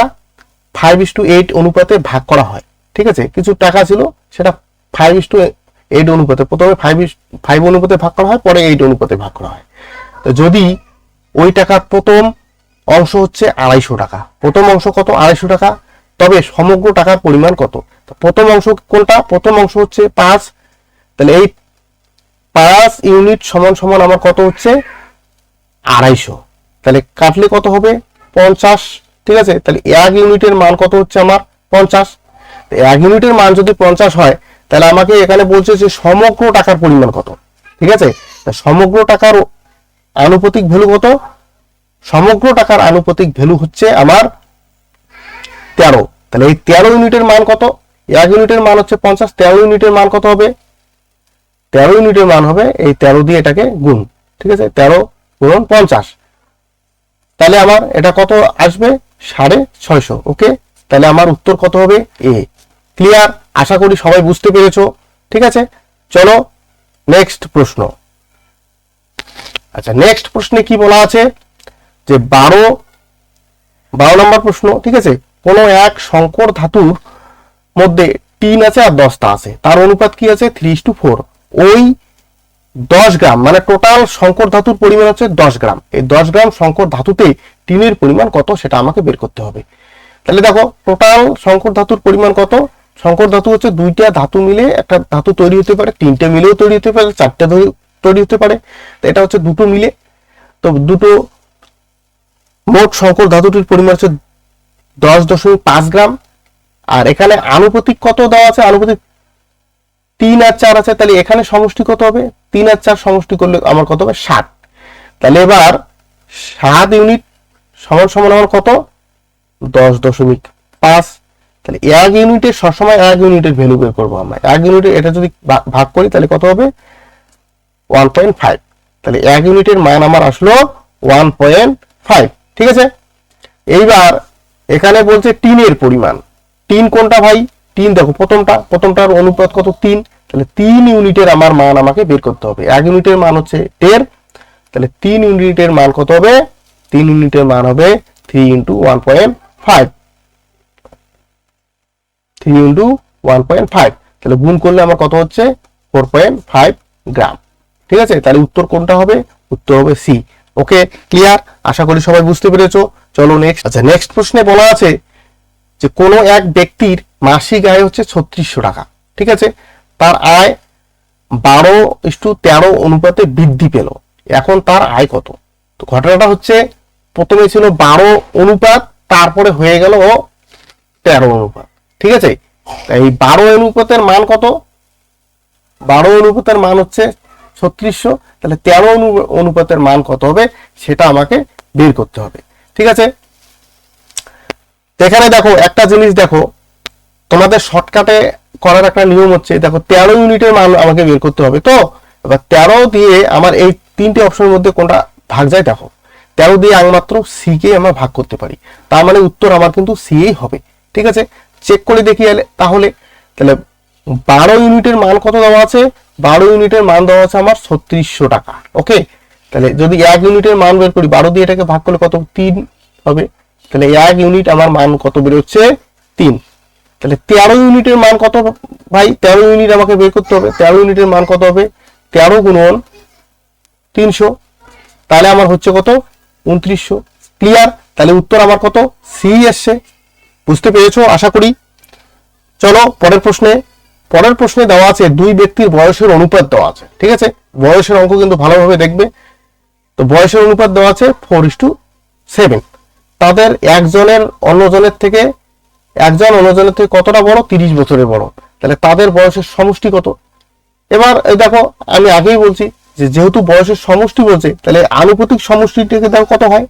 5:8 অনুপাতে ভাগ করা হয়। ঠিক আছে, কিছু টাকা ছিল সেটা 5:8 অনুপাতে, প্রথমে 5 অনুপাতে ভাগ করা হয়, পরে 8 অনুপাতে ভাগ করা হয়। তো যদি ওই টাকার প্রথম অংশ হচ্ছে 250 টাকা, প্রথম অংশ কত 250 টাকা, তবে সমগ্র টাকার পরিমাণ কত। প্রথম অংশ কোনটা, প্রথম অংশ হচ্ছে 5, তাহলে এই 5 ইউনিট সমান সমান আমার কত হচ্ছে 250। তাহলে কাটলে কত হবে 50, ঠিক আছে, তাহলে 1 ইউনিটের মান কত হচ্ছে আমার 50। 1 ইউনিটের মান যদি 50 হয় তাহলে আমাকে এখানে বলছে যে সমগ্র টাকার পরিমাণ কত। ঠিক আছে, সমগ্র টাকার আনুপাতিক ভ্যালু কত? সমগ্র টাকার আনুপাতিক ভ্যালু হচ্ছে আমার 13। তাহলে এই 13 ইউনিটের মান কত? 1 ইউনিটের মান হচ্ছে 50, 13 ইউনিটের মান কত হবে? 13 ইউনিটের মান হবে এই 13 দিয়ে এটাকে গুণ। ঠিক আছে, 13 গুণন 50, তাহলে আমার এটা কত আসবে? 650। ওকে, তাহলে আমার উত্তর কত হবে? এ। ক্লিয়ার? আশা করি সবাই বুঝতে পেরেছো। ঠিক আছে, চলো নেক্সট প্রশ্ন। আচ্ছা, নেক্সট প্রশ্নে কি বলা আছে যে 12 নম্বর প্রশ্ন। ঠিক আছে, কোনো এক সংকর ধাতুর মধ্যে 3 আছে আর 10টা আছে, তার অনুপাত কি আছে? 3:4। ওই 10 গ্রাম, মানে টোটাল সংকর ধাতুর পরিমাণ হচ্ছে 10 গ্রাম। এই 10 গ্রাম সংকর ধাতুতে টিনের পরিমাণ কত সেটা আমাকে বের করতে হবে। তাহলে দেখো টোটাল সংকর ধাতুর পরিমাণ কত। সংকর ধাতু হচ্ছে দুইটা ধাতু মিলে একটা ধাতু তৈরি হতে পারে, তিনটে মিলেও তৈরি হতে পারে, চারটে তৈরি হতে পারে। তো এটা হচ্ছে দুটো মিলে, তো দুটো মোট সংকর ধাতুটির পরিমাণ হচ্ছে 10.5 গ্রাম। আর এখানে আনুপাতিক কত দেওয়া আছে? আনুপাতিক 3 আর 4 আছে, তাহলে এখানে সমষ্টি কত হবে? 3 আর 4 সমষ্টি করলে আমার কত হবে? 7। তাহলে এবার 7 ইউনিট সমান সমান আমার কত? 10.5। তাহলে 1 ইউনিটের সবসময় 1 ইউনিটের ভ্যালু বের করবো আমরা। 1 ইউনিটের এটা যদি ভাগ করি তাহলে কত হবে? 1.5। তাহলে 1 ইউনিটের মান আমার আসলো 1.5। ঠিক আছে, এইবার এখানে বলছে টিনের পরিমাণ। টিন কোনটা ভাই? টিন দেখো প্রথমটার অনুপাত কত? 3। তাহলে 3 ইউনিটের আমার মান আমাকে বের করতে হবে। 1 ইউনিটের মান হচ্ছে 10, তাহলে 3 ইউনিটের মান কত হবে? 3 ইউনিটের মান হবে 3 × 1.5। 3 × 1.5, তাহলে গুণ করলে আমার কত হচ্ছে? 4.5 গ্রাম। ঠিক আছে, তাহলে উত্তর কোনটা হবে? উত্তর হবে সি। ওকে, ক্লিয়ার? আশা করি সবাই বুঝতে পেরেছো। চলো নেক্সট। আচ্ছা, নেক্সট প্রশ্নে বলা আছে যে কোনো এক ব্যক্তির মাসিক আয় হচ্ছে 3600 টাকা। ঠিক আছে, তার আয় 12:13 অনুপাতে বৃদ্ধি পেল, এখন তার আয় কত? তো ঘটনাটা হচ্ছে প্রথমে ছিল 12 অনুপাত, তারপরে হয়ে গেল 13 অনুপাত। ঠিক আছে, এই 12 অনুপাতের মান কত? 12 অনুপাতের মান হচ্ছে 3600, তাহলে 13 অনুপাতের মান কত হবে সেটা আমাকে বের করতে হবে। ঠিক আছে, এখানে দেখো একটা জিনিস, দেখো তোমাদের শর্টকাটে করার একটা নিয়ম হচ্ছে, দেখো 13 ইউনিটের মান আমাকে বের করতে হবে। তো এবার 13 দিয়ে আমার এই তিনটে অপশনের মধ্যে কোনটা ভাগ যায়? দেখো 13 দিয়ে আমি মাত্র সি কে আমরা ভাগ করতে পারি, তার মানে উত্তর আমার কিন্তু সি এই হবে। ঠিক আছে, চেক করে দেখি তাহলে। তাহলে 12 ইউনিটের মান কত দেওয়া আছে? 12 ইউনিটের মান দেওয়া আছে আমার 3600 টাকা। ওকে, তাহলে যদি 1 ইউনিটের মান বের করি, 12 দিয়ে এটাকে ভাগ করলে কত? 3 হবে। তাহলে 1 ইউনিট আমার মান কত বের হচ্ছে? 3। তাহলে 13 ইউনিটের মান কত ভাই? 13 ইউনিট আমাকে বের করতে হবে। 13 ইউনিটের মান কত হবে? 13 গুণন 300, তাহলে আমার হচ্ছে কত? 2900। ক্লিয়ার? তাহলে উত্তর আমার কত? সি আসছে। বুঝতে পেরেছো আশা করি। চলো পরের প্রশ্নে। পরের প্রশ্নে দেওয়া আছে দুই ব্যক্তির বয়সের অনুপাত দেওয়া আছে। ঠিক আছে, বয়সের অঙ্ক কিন্তু ভালোভাবে দেখবে। তো বয়সের অনুপাত দেওয়া আছে 4:7। তাদের একজন অন্যজনের থেকে কতটা বড়? 30 বছরের বড়। তাহলে তাদের বয়সের সমষ্টি কত? এবার দেখো আমি আগেই বলছি যে যেহেতু বয়সের সমষ্টি বলছে, তাহলে আনুপাতিক সমষ্টিটাকে দেখো কত হয়?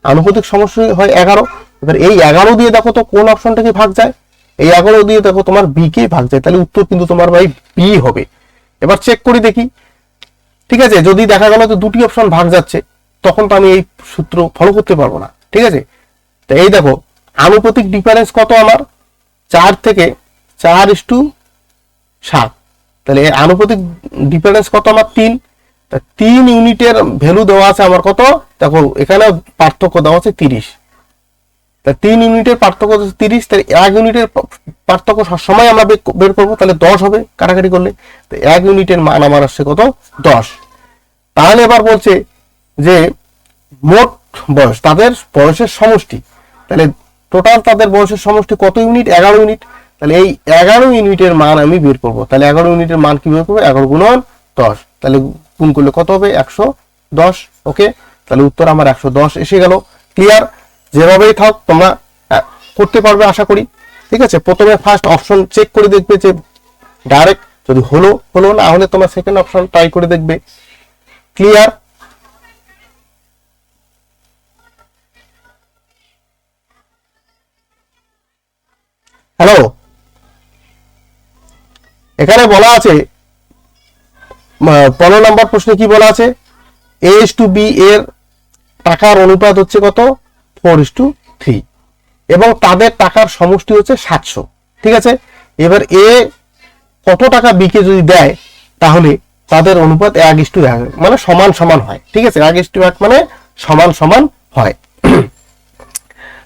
আনুপাতিক সমষ্টি হয় 11। এবার এই 11 দিয়ে দেখো তো কোন অপশনটাকে ভাগ যায়? এই 11 দিয়ে দেখো তোমার বি কে ভাগ যায়, তাহলে উত্তর কিন্তু তোমার ভাই বি হবে। এবার চেক করে দেখি। ঠিক আছে, যদি দেখা গেল যে দুটি অপশন ভাগ যাচ্ছে, তখন তো আমি এই সূত্র ফলো করতে পারবো না। ঠিক আছে, তো এই দেখো আনুপাতিক ডিফারেন্স কত আমার? 4 থেকে 4:7। তাহলে আনুপাতিক ডিফারেন্স কত আমার? 3। 3 ইউনিটের ভ্যালু দেওয়া আছে আমার কত? দেখো এখানে পার্থক্য দেওয়া আছে 30। তা 3 ইউনিটের পার্থক্য হচ্ছে 30, তাহলে 1 ইউনিটের পার্থক্য সবসময় আমরা বের করবো, তাহলে 10 হবে কাটাকাটি করলে। তো 1 ইউনিটের মান আমার আসছে কত? 10। তাহলে এবার বলছে যে মোট বয়স, তাদের বয়সের সমষ্টি। তাহলে টোটাল তাদের বয়সের সমষ্টি কত ইউনিট? 11 ইউনিট। তাহলে এই 11 ইউনিটের মান আমি বের করবো। তাহলে 11 ইউনিটের মান কি বের করবো? 11 গুণন 10, তাহলে গুণ করলে কত হবে? 110। ওকে, তাহলে উত্তর আমার 110 এসে গেল। ক্লিয়ার? যেভাবেই থাক তোমরা করতে পারবে আশা করি। ঠিক আছে, প্রথমে ফার্স্ট অপশন চেক করে দেখবে যে ডাইরেক্ট যদি হলো, না হলে তোমার সেকেন্ড অপশন ট্রাই করে দেখবে। ক্লিয়ার? হ্যালো, এখানে বলা আছে 15 নম্বর প্রশ্নে কি বলা আছে, A:B এর টাকার অনুপাত হচ্ছে কত, 4:3, এবং তাদের টাকার সমষ্টি হচ্ছে 700। ঠিক আছে, এবার এ কত টাকা বি কে যদি দেয় তাহলে তাদের অনুপাত 1:1 মানে সমান সমান হয়। ঠিক আছে, 1:1 মানে সমান সমান হয়।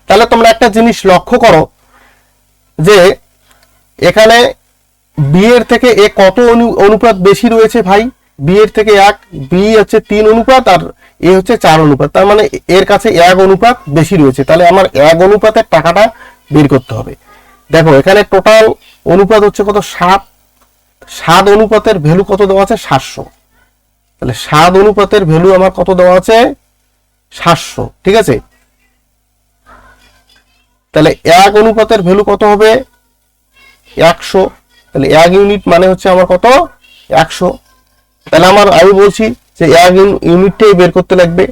তাহলে তোমরা একটা জিনিস লক্ষ্য করো যে এখানে বি এর থেকে এ কত অনুপাত বেশি রয়েছে ভাই, বি এর থেকে 1, বি হচ্ছে 3 অনুপাত আর এ হচ্ছে 4 অনুপাত, তার মানে এর কাছে 1 অনুপাত বেশি রয়েছে। তাহলে আমার 1 অনুপাতের টাকাটা বের করতে হবে। দেখো এখানে টোটাল অনুপাত হচ্ছে কত, 7। 7 অনুপাতের ভ্যালু কত দেওয়া আছে, 700। তাহলে 7 অনুপাতের ভ্যালু আমার কত দেওয়া আছে, 700। ঠিক আছে, তাহলে 1 অনুপাতের ভ্যালু কত হবে, 100। তাহলে 1 ইউনিট মানে হচ্ছে আমার কত, 100। তাহলে আমি বলছি যে 1 ইউনিটটাই বের করতে লাগবে।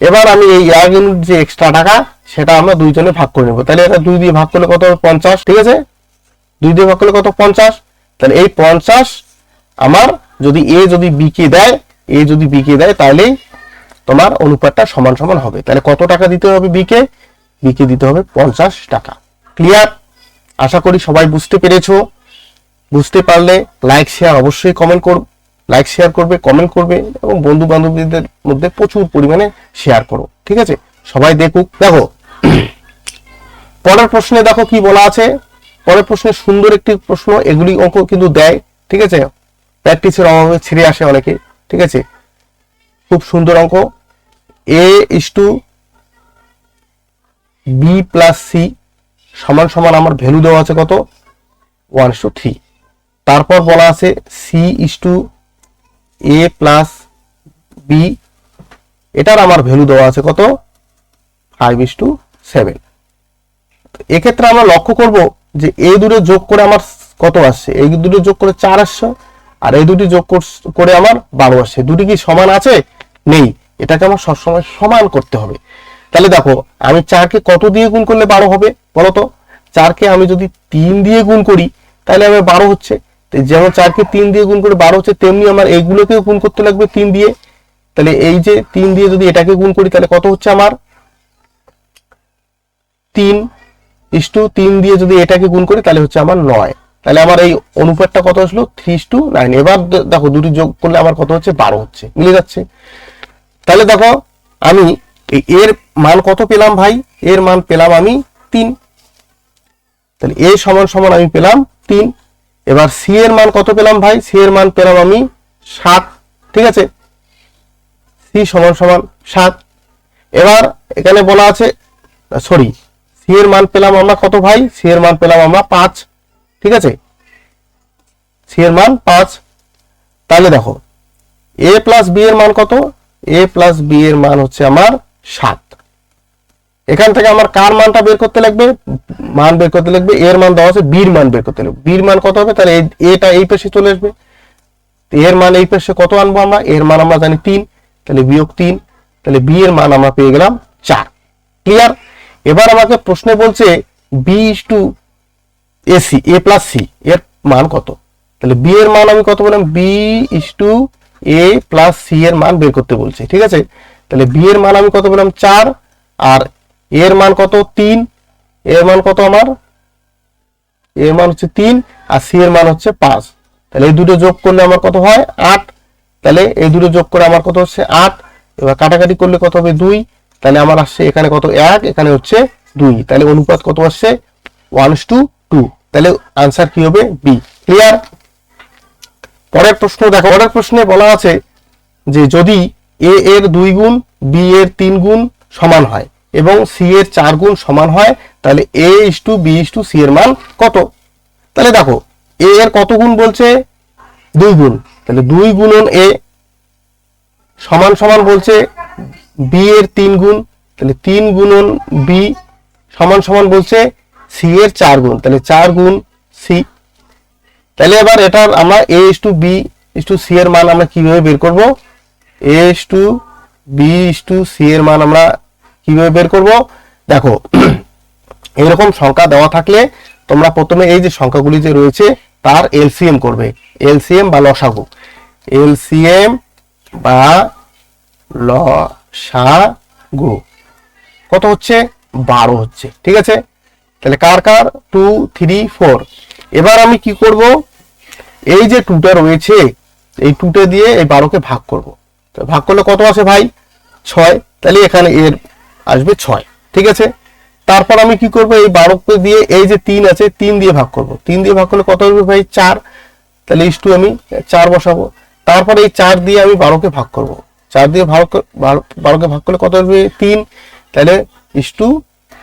এবার আমি এই 1 ইউনিট যে এক্সট্রা টাকা সেটা আমরা 2 জনে ভাগ করে নেব। তাহলে এটা 2 দিয়ে ভাগ করলে কত হবে, 50। ঠিক আছে, 2 দিয়ে ভাগ করলে কত, 50। তাহলে এই 50 আমার যদি বি কে দেয় তাহলেই তোমার অনুপাতটা সমান সমান হবে। তাহলে কত টাকা দিতে হবে বি কে দিতে হবে 50 টাকা। ক্লিয়ার? আশা করি সবাই বুঝতে পেরেছো। বুঝতে পারলে লাইক শেয়ার অবশ্যই লাইক শেয়ার করবে, কমেন্ট করবে এবং বন্ধু বান্ধবীদের মধ্যে প্রচুর পরিমাণে শেয়ার করো। ঠিক আছে, সবাই দেখুক। দেখো পরের প্রশ্নে দেখো কি বলা আছে। পরের প্রশ্নে সুন্দর একটি প্রশ্ন, এগুলি অঙ্ক কিন্তু দেয়। ঠিক আছে, প্র্যাকটিসের অভাবে ছেড়ে আসে অনেকে। ঠিক আছে, খুব সুন্দর অঙ্ক। A:B+C সমান সমান আমার ভ্যালু দেওয়া আছে কত, 1:3। তারপর বলা আছে C:A+B, এটার আমার ভ্যালু দেওয়া আছে কত, 5:7। এক্ষেত্রে আমরা লক্ষ্য করব যে এই দুটো যোগ করে আমার কত আসছে, এই দুটো যোগ করে 4 আসছে আর এই দুটি যোগ করে আমার 12 আসছে। দুটি কি সমান আছে, নেই, এটাকে আমার সবসময় সমান করতে হবে। তাহলে দেখো আমি 4 কে কত দিয়ে গুণ করলে 12 হবে বলতো, 4 কে আমি যদি 3 দিয়ে গুণ করি তাহলে আমার 12 হচ্ছে। যেমন 4 কে 3 দিয়ে গুণ করে 12 হচ্ছে, তেমনি আমার এইগুলোকে গুণ করতে লাগবে 3 দিয়ে। তাহলে এই যে 3 দিয়ে যদি এটাকে গুণ করি তাহলে কত হচ্ছে আমার, 3:3 দিয়ে যদি এটাকে গুণ করি তাহলে হচ্ছে আমার 9। তাহলে আমার এই অনুপাতটা কত আসলো, 3:9। এবার দেখো দুটি যোগ করলে আমার কত হচ্ছে, 12 হচ্ছে, মিলে যাচ্ছে। তাহলে দেখো আমি এর মান কত পেলাম ভাই, এর মান পেলাম আমি 3। তাহলে এ সমান সমান আমি পেলাম 3। এবার সি এর মান কত পেলাম ভাই, সি এর মান পেলাম আমি 7। ঠিক আছে, সি সমান সমান 7। এবার এখানে বলা আছে সি এর মান পেলাম আমরা কত ভাই, সি এর মান পেলাম আমরা 5। ঠিক আছে, সি এর মান 5। তাহলে দেখো A+B এর মান কত, A+B এর মান হচ্ছে আমার 7। এখান থেকে আমার কার মানটা বের করতে লাগবে, মান বের করতে লাগবে, এর মান দেওয়া আছে, বির মান বের করতে লাগবে। বির মান কত হবে, তাহলে এটা এই পাশে চলে আসবে, এর মান এই পাশে কত আনবো আমরা, এর মান আমরা জানি 3, তাহলে -3। তাহলে বি এর মান আমরা পেয়ে গেলাম 4। ক্লিয়ার? এবার আমাকে প্রশ্নে বলছে B:AC, A+C এর মান কত। তাহলে বি এর মান আমি কত বললাম, B:A+C এর মান বের করতে বলছে। ঠিক আছে, তাহলে বি এর মান আমি কত বললাম, 4, আর এর মান কত, 3। এর মান কত আমার, এর মান হচ্ছে 3 আর সি এর মান হচ্ছে 5। তাহলে এই দুটো যোগ করলে আমার কত হয়, 8। তাহলে এই দুটো যোগ করে আমার কত হচ্ছে 8। এবার কাটাকাটি করলে কত হবে, 2। তাহলে আমার আসছে এখানে কত, 1, এখানে হচ্ছে 2। তাহলে অনুপাত কত আসছে, 1:2। তাহলে আনসার কি হবে, বি। ক্লিয়ার? পরের প্রশ্ন দেখো, পরের প্রশ্নে বলা আছে যে যদি এ এর 2 গুণ বি এর 3 গুণ সমান হয় এবং সি এর 4 গুণ সমান হয় তাহলে A:B:C এর মান কত। তাহলে দেখো এ এর কত গুণ বলছে, 2 গুণ। তাহলে 2 গুণন এ সমান সমান বলছে বি এর 3 গুণ, তাহলে 3 গুণন বি সমান সমান বলছে সি এর 4 গুণ, তাহলে 4 গুণ সি। তাহলে এবার এটার আমরা A is to B is to C এর মান আমরা কিভাবে বের করব? A is to B is to C এর মান আমরা কিভাবে বের করব? দেখো এরকম সংখ্যা দেওয়া থাকলে তোমরা প্রথমে এই যে সংখ্যাগুলি যে রয়েছে তার এলসিএম করবে, এলসিএম বা লসাগু, এলসিএম বা লসাগু কত হচ্ছে? 12 হচ্ছে। ঠিক আছে, তাহলে কার কার 2 3 4। এবার আমি কি করব? এই যে 2টা রয়েছে এই 2টা দিয়ে এই 12কে ভাগ করব। তো ভাগ করলে কত আসে ভাই? 6। তাহলে এখানে এর আসবে 6। ঠিক আছে, তারপর আমি কি করব? এই 12কে দিয়ে এই যে 3 আছে 3 দিয়ে ভাগ করব। 3 দিয়ে ভাগ করলে কত হবে ভাই? 4। তাহলে ইস টু আমি 4 বসাবো। তারপরে এই 4 দিয়ে আমি 12কে ভাগ করব। 4 দিয়ে 12কে ভাগ করলে কত হবে? 3। তাহলে ইস টু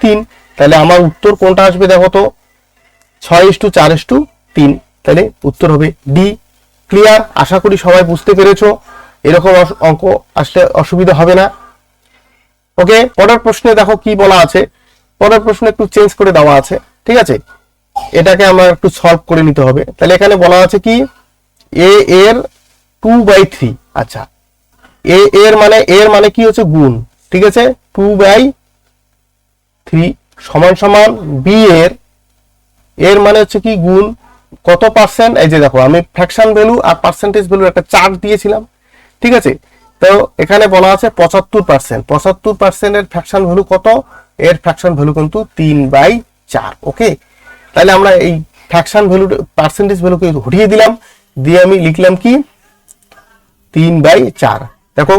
3। তাহলে আমার উত্তর কোনটা আসবে দেখো তো? 6:4:3। তাহলে উত্তর হবে ডি। ক্লিয়ার? আশা করি সবাই বুঝতে পেরেছো। এরকম অঙ্ক আসলে অসুবিধা হবে না। ওকে, পরের প্রশ্নে দেখো কি বলা আছে। পরের প্রশ্ন একটু চেঞ্জ করে দেওয়া আছে। ঠিক আছে, এটাকে আমরা একটু সলভ করে নিতে হবে। তাহলে এখানে বলা আছে কি? এ এর 2/3। আচ্ছা, এর মানে কি হচ্ছে? গুণ। ঠিক আছে, 2/3 সমান সমান বি এর মানে হচ্ছে কি? গুণ। কত পার্সেন্ট? এই যে দেখো আমি ফ্র্যাকশন ভ্যালু আর পার্সেন্টেজ ভ্যালু একটা চার্ট দিয়েছিলাম। ঠিক আছে, তো এখানে বলা আছে 75%। 75% এর ফ্র্যাকশন ভ্যালু কত? এর ফ্র্যাকশন ভ্যালু কিন্তু 3/4। ওকে, তাহলে আমরা এই ফ্র্যাকশন ভ্যালু পার্সেন্টেজ ভ্যালুকে হটিয়ে দিলাম, দিয়ে আমি লিখলাম কি? 3/4। দেখো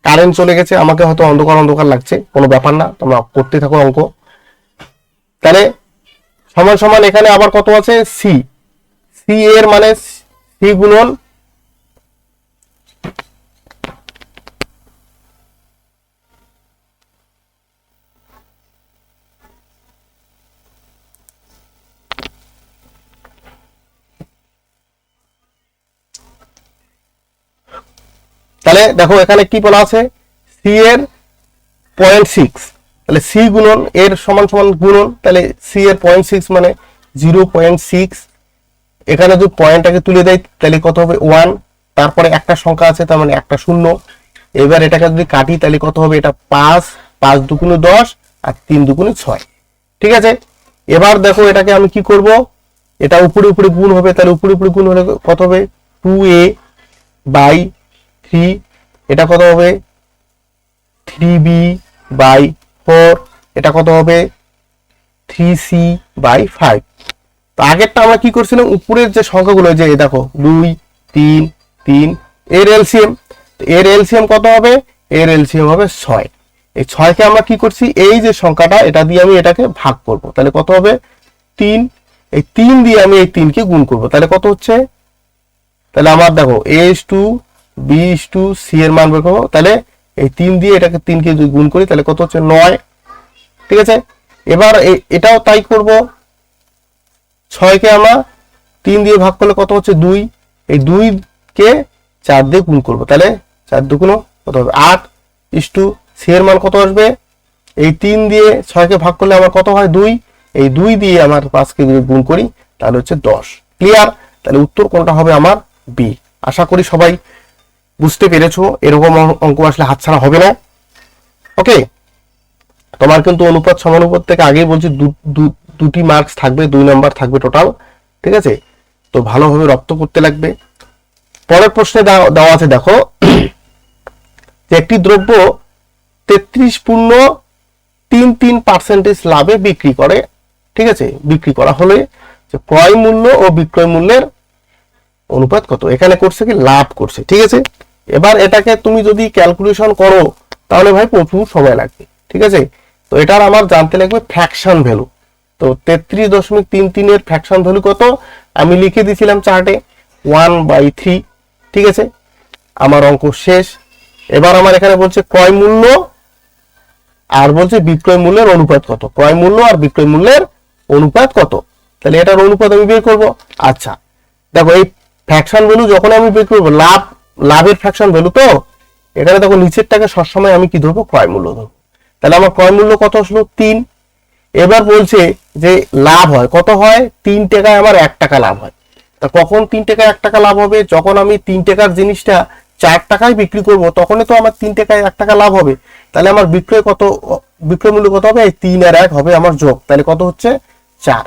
কারেন্ট চলে গেছে, আমাকে হয়তো অন্ধকার অন্ধকার লাগছে, কোনো ব্যাপার না, তোমরা করতে থাকো অঙ্ক। তাহলে সমান সমান এখানে আবার কত আছে? সি। সি এর মানে সি গুণন তাহলে দেখো এখানে কি বলা আছে? সি এর 0.6। তাহলে সি গুণন এর সমান সমান গুণন, তাহলে সি এর 0.6 মানে 0.6। এখানে যদি পয়েন্টটাকে তুলে দেয় তাহলে কত হবে? 1। তারপরে একটা সংখ্যা আছে তার মানে একটা শূন্য। এবার এটাকে যদি কাটি তাহলে কত হবে? এটা 5, 5 দুগুণে 10 আর 3 দুগুণে 6। ঠিক আছে, এবার দেখো এটাকে আমি কি করব? এটা উপরে উপরে গুণ হবে, তাহলে উপরে উপরে গুণ হলে কত হবে? 2a/3। এটা কত হবে? 3b/4। এটা কত হবে? 3c/5। তো আগেরটা আমরা কি করছিলাম? উপরের যে সংখ্যাগুলো, যে দেখো 2 3 3, এর এলসিএম। এর এলসিএম কত হবে? এর এলসিএম হবে 6। এই 6কে আমরা কি করছি? এই যে সংখ্যাটা এটা দিয়ে আমি এটাকে ভাগ করব। তাহলে কত হবে? 3। এই 3 দিয়ে আমি এই 3 কে গুণ করব। তাহলে কত হচ্ছে? তাহলে আমার দেখো a is to b is to c এর মান বের করব। তাহলে এই 3 দিয়ে এটাকে 3 কে যদি গুণ করি তাহলে কত হচ্ছে? 9। ঠিক আছে, এবার এটাও তাই করব। 6 কে আমরা 3 দিয়ে ভাগ করলে কত হচ্ছে? 2। এই 2 কে 4 দিয়ে গুণ করব। তাহলে 4 দুগুণ কত হবে? 8 is to c এর মান কত আসবে? এই 3 দিয়ে 6 কে ভাগ করলে আমার কত হয়? 2। এই 2 দিয়ে আমার 5 কে যদি গুণ করি তাহলে হচ্ছে 10। ক্লিয়ার? তাহলে উত্তর কোনটা হবে? আমার বি। আশা করি সবাই বুঝতে পেরেছো। এরকম অঙ্ক আসলে হাতছাড়া হবে না। ওকে, তোমার কিন্তু অনুপাত সমানুপাত থেকে আগেই বলছি দুটি মার্কস থাকবে, 2 নাম্বার থাকবে টোটাল। ঠিক আছে, তো ভালোভাবে রপ্ত করতে লাগবে। পরের প্রশ্নে দেওয়া আছে দেখো, যে একটি দ্রব্য 33.33% লাভে বিক্রি করে। ঠিক আছে, বিক্রি করা হলে যে ক্রয় মূল্য ও বিক্রয় মূল্যের অনুপাত কত? এখানে করছে কি? লাভ করছে। ঠিক আছে, এবার এটাকে তুমি যদি ক্যালকুলেশন করো তাহলে ভাই প্রচুর সময় লাগবে। ঠিক আছে, তো এটার আমার জানতে লাগবে ফ্র্যাকশন ভ্যালু। তো 33.33 এর ফ্র্যাকশন ভ্যালু কত? আমি লিখে দিয়েছিলাম চার্টে 1/3। ঠিক আছে, আমার অঙ্ক শেষ। এবার আমার এখানে বলছে ক্রয় মূল্য আর বলছে বিক্রয় মূল্যের অনুপাত কত। ক্রয় মূল্য আর বিক্রয় মূল্যের অনুপাত কত? তাহলে এটার অনুপাত আমি বের করব। আচ্ছা দেখো, এই ফ্র্যাকশন ভ্যালু যখন আমি বের করব, লাভের ফ্র্যাকশন ভ্যালু, তো এখানে দেখো নিচেরটাকে সবসময় আমি কি ধরবো? ক্রয় মূল্য ধরবো। তাহলে আমার ক্রয় মূল্য কত আসলো? 3। এবার বলছে যে লাভ হয় কত হয়, 3 টাকায় আমার 1 টাকা লাভ হয়। তা কখন 3 টাকায় 1 টাকা লাভ হবে, যখন আমি 3 টাকার জিনিসটা 4 টাকায় বিক্রি করব তখনই তো আমার 3 টাকায় 1 টাকা লাভ হবে। তাহলে আমার বিক্রয় মূল্য কত হবে, 3 আর 1 হবে আমার যোগ, তাহলে কত হচ্ছে 4।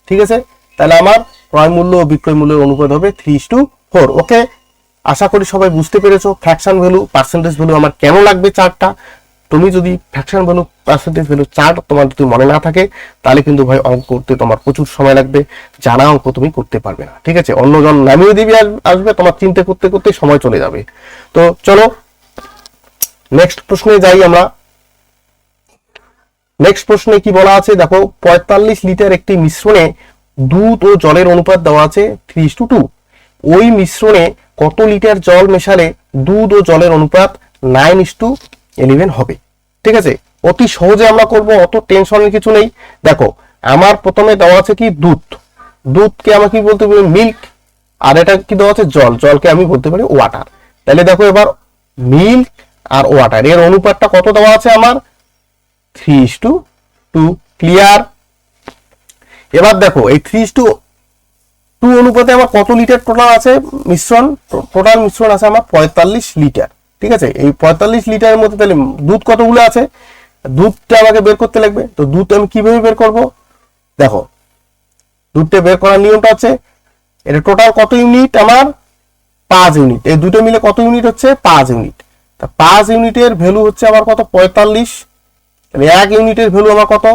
ঠিক আছে, তাহলে আমার ক্রয় মূল্য ও বিক্রয় মূল্যের অনুপাত হবে 3:4। ওকে, আশা করি সবাই বুঝতে পেরেছো ফ্র্যাকশন ভ্যালু পার্সেন্টেজ ভ্যালু আমার কেন লাগবে চার্টটা। তুমি যদি fraction value percentage value chart তোমার যদি মনে না থাকে তাহলে কিন্তু ভাই অঙ্ক করতে তোমার প্রচুর সময় লাগবে, জানা অঙ্ক তুমি করতে পারবে না। ঠিক আছে, অন্যজন নামিয়ে দিবি আসবে, তোমার চিন্তা করতে করতে সময় চলে যাবে। তো চলো নেক্সট প্রশ্নে যাই আমরা। নেক্সট প্রশ্নে কি বলা আছে দেখো, 45 লিটার একটি মিশ্রণে দুধ ও জলের অনুপাত দেওয়া আছে 3:2। ওই মিশ্রণে কত লিটার জল মেশালে দুধ ও জলের অনুপাত 9:11 হবে। ঠিক আছে, অতি সহজে আমরা করব, অত টেনশনের কিছু নেই। দেখো আমার প্রথমে দেওয়া আছে কি দুধ, দুধকে আমরা কি বলতে পারি মিল্ক, আর এটা কি দেওয়া আছে জল, জলকে আমি বলতে পারি ওয়াটার। তাহলে দেখো এবার মিল্ক আর ওয়াটার এর অনুপাতটা কত দেওয়া আছে আমার 3:2। ক্লিয়ার? এবার দেখো এই 3:2 অনুপাতে আমার কত লিটার টোটাল আছে মিশ্রণ, টোটাল মিশ্রণ আছে আমার 45 লিটার। ঠিক আছে, এই 45 লিটারের মধ্যে তাহলে দুধ কতগুলো আছে, দুধটা আমাকে বের করতে লাগবে। তো দুধ আমি কিভাবে বের করব, দেখো দুধটা বের করার নিয়মটা হচ্ছে এটা টোটাল কত ইউনিট আমার 5 ইউনিট, এই দুটো মিলে কত ইউনিট হচ্ছে 5 ইউনিট। তা 5 ইউনিটের ভ্যালু হচ্ছে আমার কত 45, তাহলে 1 ইউনিটের ভ্যালু আমার কত,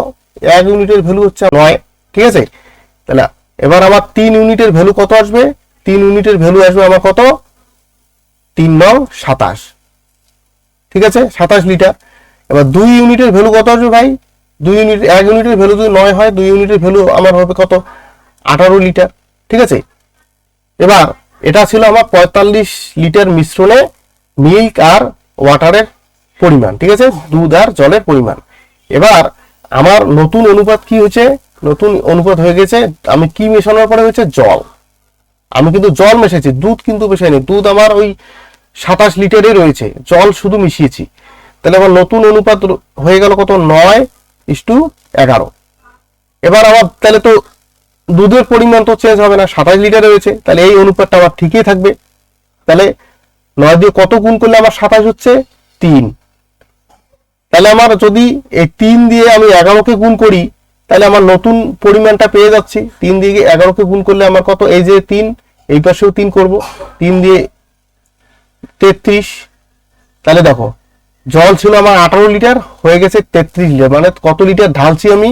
1 ইউনিটের ভ্যালু হচ্ছে 9। ঠিক আছে, তাহলে এবার আমার 3 ইউনিটের ভ্যালু কত আসবে, 3 ইউনিটের ভ্যালু আসবে আমার কত 3 9 27। ঠিক আছে, 27 লিটার। এবার 2 ইউনিটের ভ্যালু কত আসবে ভাই, 2 ইউনিট 1 ইউনিটের ভ্যালু যদি 9 হয় 2 ইউনিটের ভ্যালু আমার হবে কত 18 লিটার। ঠিক আছে, এবার এটা ছিল আমার 45 লিটার মিশ্রণে মিল্ক আর ওয়াটারের পরিমাণ। ঠিক আছে, দুধ আর জলের পরিমাণ। এবার আমার নতুন অনুপাত কি হয়েছে, নতুন অনুপাত হয়ে গেছে, আমি কি মেশানোর পরে হয়েছে জল, আমি কিন্তু জল মেশাইছি, দুধ কিন্তু মেশাইনি, দুধ আমার ওই 27 লিটারে রয়েছে, জল শুধু মিশিয়েছি। তাহলে আমার নতুন অনুপাত হয়ে গেল কত 9:11। এবার আমার তাহলে তো দুধের পরিমাণ তো চেঞ্জ হবে না, 27 লিটার রয়েছে, তাহলে এই অনুপাতটা আমার ঠিকই থাকবে। তাহলে 9 দিয়ে কত গুণ করলে আমার 27 হচ্ছে 3। তাহলে আমার যদি এই 3 দিয়ে আমি 11কে গুণ করি তাহলে আমার নতুন পরিমাণটা পেয়ে যাচ্ছি। 3 দিয়ে 11কে গুণ করলে আমার কত, এই যে 3 এই পাশেও 3 করব, 3 দিয়ে 33। তাহলে দেখো জল ছিল আমার 18 লিটার হয়ে গেছে 33 লিটার, মানে কত লিটার ঢালছি আমি,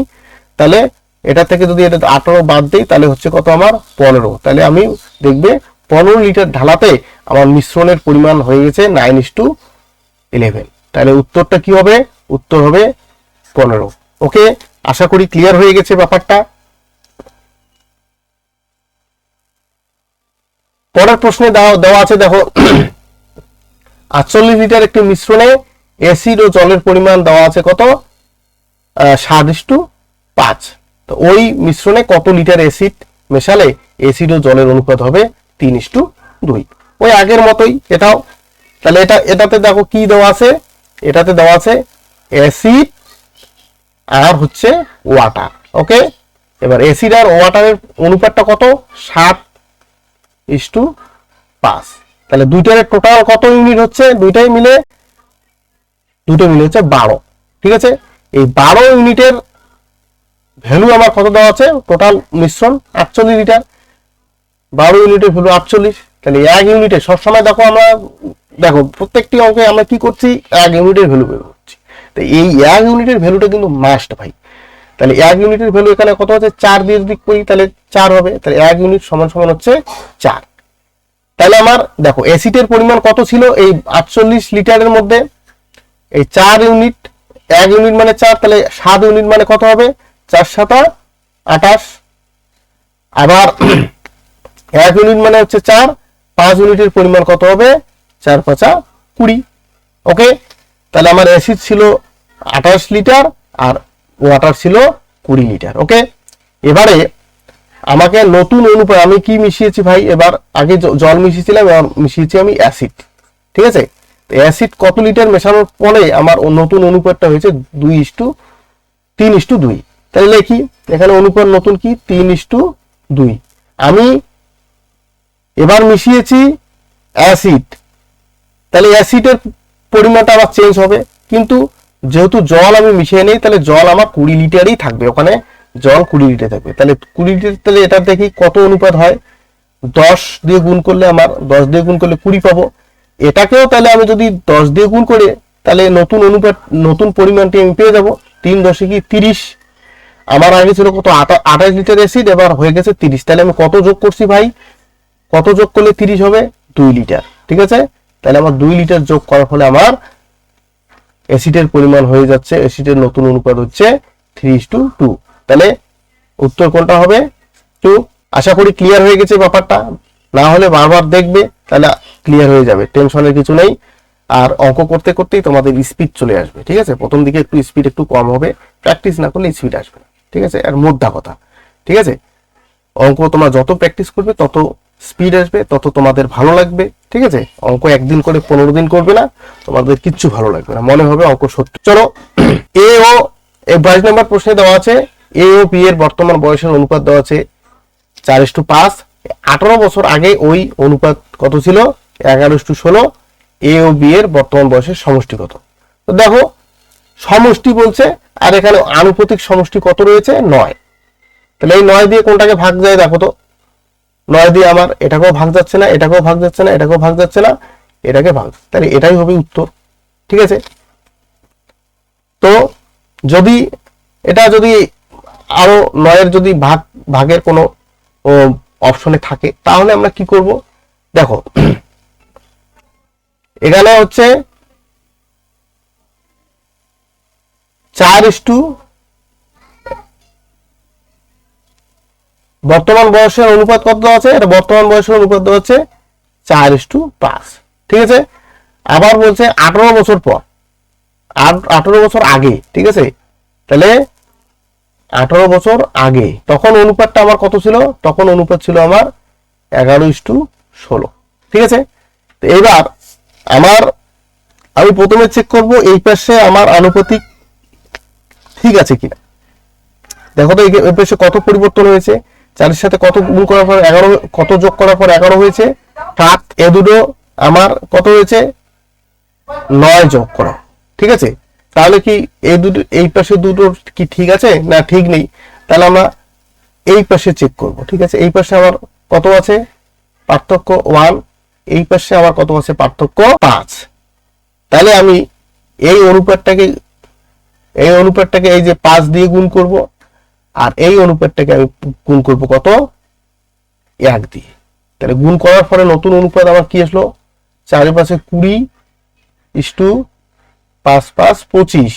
তাহলে এটা থেকে যদি এটা 18 বাদ দেই তাহলে হচ্ছে কত আমার 15। তাহলে আমি দেখবে 15 লিটার ঢালাতে আমার মিশ্রণের পরিমাণ হয়ে গেছে 9:11। তাহলে উত্তরটা কি হবে, উত্তর হবে 15। ওকে, আশা করি ক্লিয়ার হয়ে গেছে ব্যাপারটা। পরের প্রশ্নে দেওয়া আছে দেখো 48 লিটার একটি মিশ্রণে অ্যাসিড ও জলের পরিমাণ দেওয়া আছে কত 7:5। তো ওই মিশ্রণে কত লিটার অ্যাসিড মেশালে অ্যাসিড ও জলের অনুপাত হবে 3:2। ওই আগের মতোই এটাও। তাহলে এটাতে দেখো কি দেওয়া আছে, এটাতে দেওয়া আছে অ্যাসিড আর হচ্ছে ওয়াটার। ওকে, এবার অ্যাসিড আর ওয়াটারের অনুপাতটা কত 7:5। তাহলে দুইটার টোটাল কত ইউনিট হচ্ছে, দুটো মিলে হচ্ছে 12। ঠিক আছে, এই 12 ইউনিটের ভ্যালু আমার কত দেওয়া আছে, টোটাল মিশ্রণ 48 লিটার, 12 ইউনিটের ভ্যালু 48। তাহলে 1 ইউনিটে সবসময় দেখো আমরা দেখো প্রত্যেকটি অঙ্কে আমরা কি করছি 1 ইউনিটের ভ্যালু বের করছি। তো এই 1 ইউনিটের ভ্যালুটা কিন্তু মাস্ট ভাই। তাহলে 1 ইউনিটের ভ্যালু এখানে কত আছে 4 দিয়ে যদি করি তাহলে 4 হবে, তাহলে 1 ইউনিট সমান সমান হচ্ছে 4। তাহলে আমার দেখো অ্যাসিডের পরিমাণ কত ছিল এই 48 লিটারের মধ্যে, এই 4 ইউনিট, 1 ইউনিট মানে 4, তাহলে 7 ইউনিট মানে কত হবে 4 7 28। আবার 1 ইউনিট মানে হচ্ছে 4, 5 ইউনিটের পরিমাণ কত হবে 4 5 20। ওকে, তাহলে আমার অ্যাসিড ছিল 28 লিটার আর ওয়াটার ছিল 20 লিটার। ওকে, এবারে আমাকে নতুন অনুপাত আমি কি মিশিয়েছি ভাই, এবার আগে জল মিশিয়েছিলাম, এবার মিশিয়েছি আমি অ্যাসিড। ঠিক আছে, তো অ্যাসিড কত লিটার মেশানোর পরে আমার নতুন অনুপাতটা হয়েছে 3:2। তাহলে লিখি এখানে অনুপাত নতুন কি 3:2। আমি এবার মিশিয়েছি অ্যাসিড, তাহলে অ্যাসিডের পরিমাণটা আবার চেঞ্জ হবে, কিন্তু যেহেতু জল আমি মিশিয়ে নেই তাহলে জল আমার 20 লিটারই থাকবে, ওখানে জল 20 লিটার থাকবে। তাহলে 20 লিটার, তাহলে এটা দেখি কত অনুপাত হয়। 10 দিয়ে গুণ করলে আমার 10 দিয়ে গুণ করলে 20 পাবো। এটাকেও তাহলে আমি যদি 10 দিয়ে গুণ করে তাহলে নতুন অনুপাত, নতুন পরিমাণটি আমি পেয়ে যাবো 3×30। আমার আগে ছিল কত 28 লিটার অ্যাসিড, এবার হয়ে গেছে 30। তাহলে আমি কত যোগ করছি ভাই, কত যোগ করলে 30 হবে, 2 লিটার। ঠিক আছে, তাহলে আমার 2 লিটার যোগ করার ফলে আমার অ্যাসিডের পরিমাণ হয়ে যাচ্ছে, অ্যাসিডের নতুন অনুপাত হচ্ছে 3:2। তাহলে উত্তর কোনটা হবে, 2। আশা করি ক্লিয়ার হয়ে গেছে ব্যাপারটা, না হলে বারবার দেখবে তাহলে ক্লিয়ার হয়ে যাবে, টেনশনের কিছু নেই। আর অঙ্ক করতে করতেই তোমাদের স্পিড চলে আসবে। ঠিক আছে, প্রথম দিকে একটু স্পিড একটু কম হবে, প্র্যাকটিস না করলে স্পিড আসবে না। ঠিক আছে, আর মোদ্দা কথা, ঠিক আছে, অঙ্ক তোমরা যত প্র্যাকটিস করবে তত স্পিড আসবে, তত তোমাদের ভালো লাগবে। ঠিক আছে, অঙ্ক একদিন করে 15 দিন করবে না, তোমাদের কিচ্ছু ভালো লাগবে না, মনে হবে অঙ্ক সত্য। চলো, এ ও 22 নম্বর প্রশ্নে দেওয়া আছে এ ও বি এর বর্তমান বয়সের অনুপাত দেওয়া আছে 4:5। 18 বছর আগে ওই অনুপাত কত ছিল, 11:16। এ ও বি এর বর্তমান বয়সের সমষ্টি কত। তো দেখো সমষ্টি বলছে, আর এখানে আনুপাতিক সমষ্টি কত রয়েছে, 9। তাহলে এই 9 দিয়ে কোনটাকে ভাগ যায় দেখো তো, 9 দিয়ে আমার এটাকেও ভাগ যাচ্ছে না, এটাকেও ভাগ যাচ্ছে না, এটাকেও ভাগ যাচ্ছে না, এটাকে ভাগ, তাহলে এটাই হবে উত্তর। ঠিক আছে, তো যদি এটা যদি আরো 9-এর যদি ভাগের কোনো অপশনে থাকে তাহলে আমরা কি করব, দেখো এখানে হচ্ছে 4 বর্তমান বয়সের অনুপাত কত আছে, এটা বর্তমান বয়সের অনুপাত হচ্ছে 4:5। ঠিক আছে, আবার বলছে 18 বছর পর, 18 বছর আগে। ঠিক আছে, তাহলে 18 বছর আগে তখন অনুপাতটা আমার কত ছিল, তখন অনুপাত ছিল আমার 11:16। ঠিক আছে, তো এবার আমি প্রথমে চেক করব এই পাশে আমার আনুপাতিক ঠিক আছে কিনা। দেখো তো এই পাশে কত পরিবর্তন হয়েছে, 4-এর সাথে কত গুণ করার পর 11, কত যোগ করার পর 11 হয়েছে 7। এ দুটো আমার কত হয়েছে 9 যোগ করা। ঠিক আছে, তাহলে কি এই পাশে দুটো কি ঠিক আছে না ঠিক নেই, তাহলে আমরা এই পাশে চেক করব। ঠিক আছে, এই পাশে আমার কত আছে পার্থক্য 1, এই পাশে আমার কত আছে পার্থক্য 5। তাহলে আমি এই অনুপাতটাকে এই যে 5 দিয়ে গুণ করব, আর এই অনুপাতটাকে আমি গুণ করব কত 1 দিয়ে। তাহলে গুণ করার পরে নতুন অনুপাত আমার কি আসলো, 4-5 20,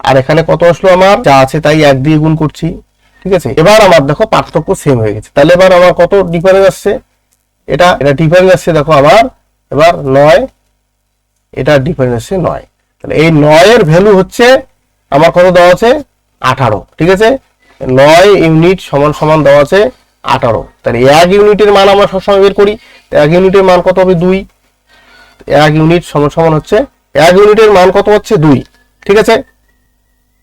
আর এখানে কত আসলো আমার যা আছে তাই 1 দিয়ে গুণ করছি। ঠিক আছে, এবার আমার দেখো পার্থক্য সেম হয়ে গেছে। তাহলে এবার আমার কত ডিফারেন্স আসছে, এটা ডিফারেন্স আসছে দেখো আমার এবার 9, এটা ডিফারেন্স আসছে 9। তাহলে এই 9 এর ভ্যালু হচ্ছে আমার কত দেওয়া আছে 18। ঠিক আছে, 9 ইউনিট সমান সমান দেওয়া আছে 18। তাহলে 1 ইউনিটের মান আমরা সবসময় বের করি, 1 ইউনিটের মান কত হবে 2। 1 ইউনিট সমান সমান হচ্ছে 1 ইউনিটের মান কত হচ্ছে 2। ঠিক আছে,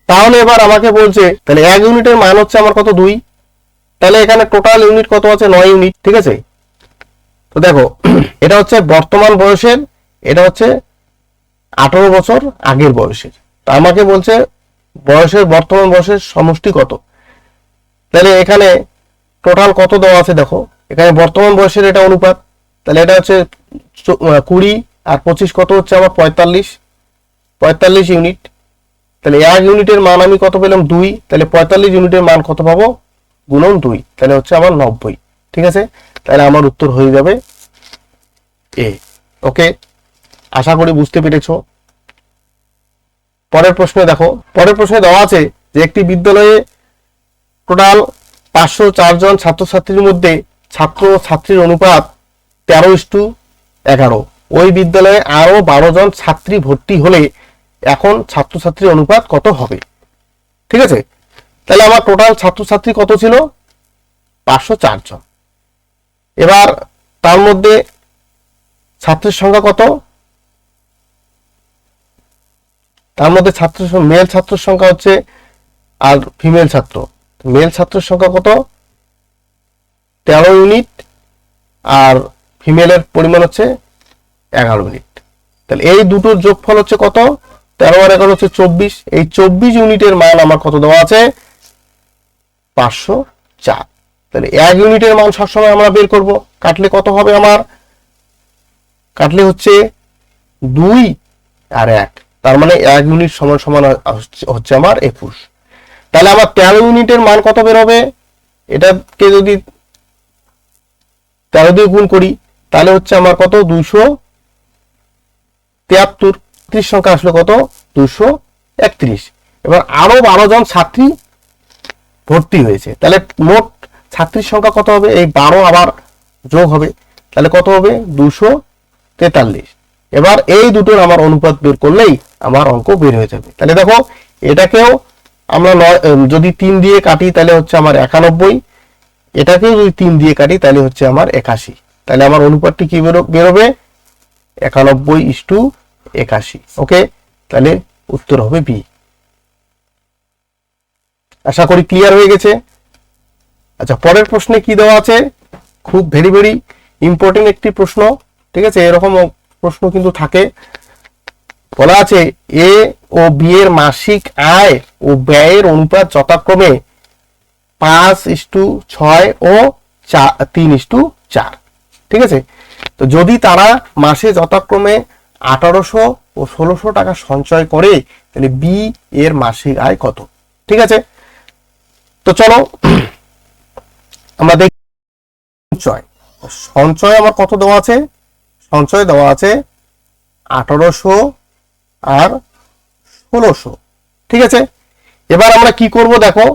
তাহলে এবার আমাকে বলছে তাহলে 1 ইউনিটের মান হচ্ছে আমার কত 2, তাহলে এখানে টোটাল ইউনিট কত আছে 9 ইউনিট। ঠিক আছে, তো দেখো এটা হচ্ছে বর্তমান বয়সের, এটা হচ্ছে 18 বছর আগের বয়সের। তা আমাকে বলছে বর্তমান বয়সের সমষ্টি কত। তাহলে এখানে টোটাল কত দেওয়া আছে দেখো, এখানে বর্তমান বয়সের এটা অনুপাত, তাহলে এটা হচ্ছে 20 আর 25 কত হচ্ছে আমার 45 ইউনিট। তাহলে 1 ইউনিটের মান আমি কত পেলাম 2, তাহলে 45 ইউনিটের মান কত পাবো গুণন 2, তাহলে হচ্ছে আমার 90। ঠিক আছে, তাহলে আমার উত্তর হয়ে যাবে এ। ওকে, আশা করি বুঝতে পেরেছো। পরের প্রশ্নে দেখো, পরের প্রশ্নে দেওয়া আছে যে একটি বিদ্যালয়ে টোটাল 504 জন ছাত্রছাত্রীর মধ্যে ছাত্র ও ছাত্রীর অনুপাত 13:11। ওই বিদ্যালয়ে আরো 12 জন ছাত্রী ভর্তি হলে এখন ছাত্রছাত্রীর অনুপাত কত হবে। ঠিক আছে, তাহলে আমার টোটাল ছাত্রছাত্রী কত ছিল 504 জন। এবার তার মধ্যে ছাত্রের সংখ্যা কত, তার মধ্যে মেল ছাত্রের সংখ্যা হচ্ছে আর ফিমেল ছাত্র, মেল ছাত্রের সংখ্যা কত 13 ইউনিট আর ফিমেলের পরিমাণ হচ্ছে 11 ইউনিট। তাহলে এই দুটোর যোগফল হচ্ছে কত 13 আর 11 হচ্ছে 24। এই 24 ইউনিটের মান আমার কত দেওয়া আছে 504। তাহলে 1 ইউনিটের মান সবসময় আমরা বের করব, কাটলে কত হবে আমার, কাটলে হচ্ছে 2 আর 1, তার মানে 1 ইউনিট সমান সমান হচ্ছে আমার 21। তাহলে আমার 13 ইউনিটের মান কত বের হবে, এটাকে যদি 13 দিয়ে গুণ করি তাহলে হচ্ছে আমার কত 273। 30 সংখ্যা আসলে কত 231। এবার আরো 12 জন ছাত্রী ভর্তি হয়েছে, তাহলে মোট ছাত্রীর সংখ্যা কত হবে, এই 12 আবার যোগ হবে, তাহলে কত হবে 243। এবার এই দুটোর আমার অনুপাত বের করলেই আমার অঙ্ক বের হয়ে যাবে। তাহলে দেখো এটাকেও আমরা যদি 3 দিয়ে কাটি তাহলে হচ্ছে আমার 91, এটাকেও যদি 3 দিয়ে কাটি তাহলে হচ্ছে আমার 81। তাহলে আমার অনুপাতটি কি বেরোবে 91:81। ওকে, তাহলে উত্তর হবে বি। আশা করি ক্লিয়ার হয়ে গেছে। আচ্ছা, পরের প্রশ্নে কি দেওয়া আছে, খুব ভেরি ভেরি ইম্পর্টেন্ট একটি প্রশ্ন, ঠিক আছে, এরকম প্রশ্ন কিন্তু থাকে। বলা আছে এ ও বি এর মাসিক আয় ও ব্যয়ের অনুপাত যথাক্রমে 5:6 ও 3:4। ঠিক আছে, তো যদি তারা মাসে যথাক্রমে 1800 ও 1600 টাকা সঞ্চয় করে তাহলে বি এর মাসিক আয় কত। ঠিক আছে, তো চলো আমরা দেখি সঞ্চয় আমার কত দেওয়া আছে, সঞ্চয় দেওয়া আছে 1800 আর 1600। ঠিক আছে, এবার আমরা কি করব দেখো,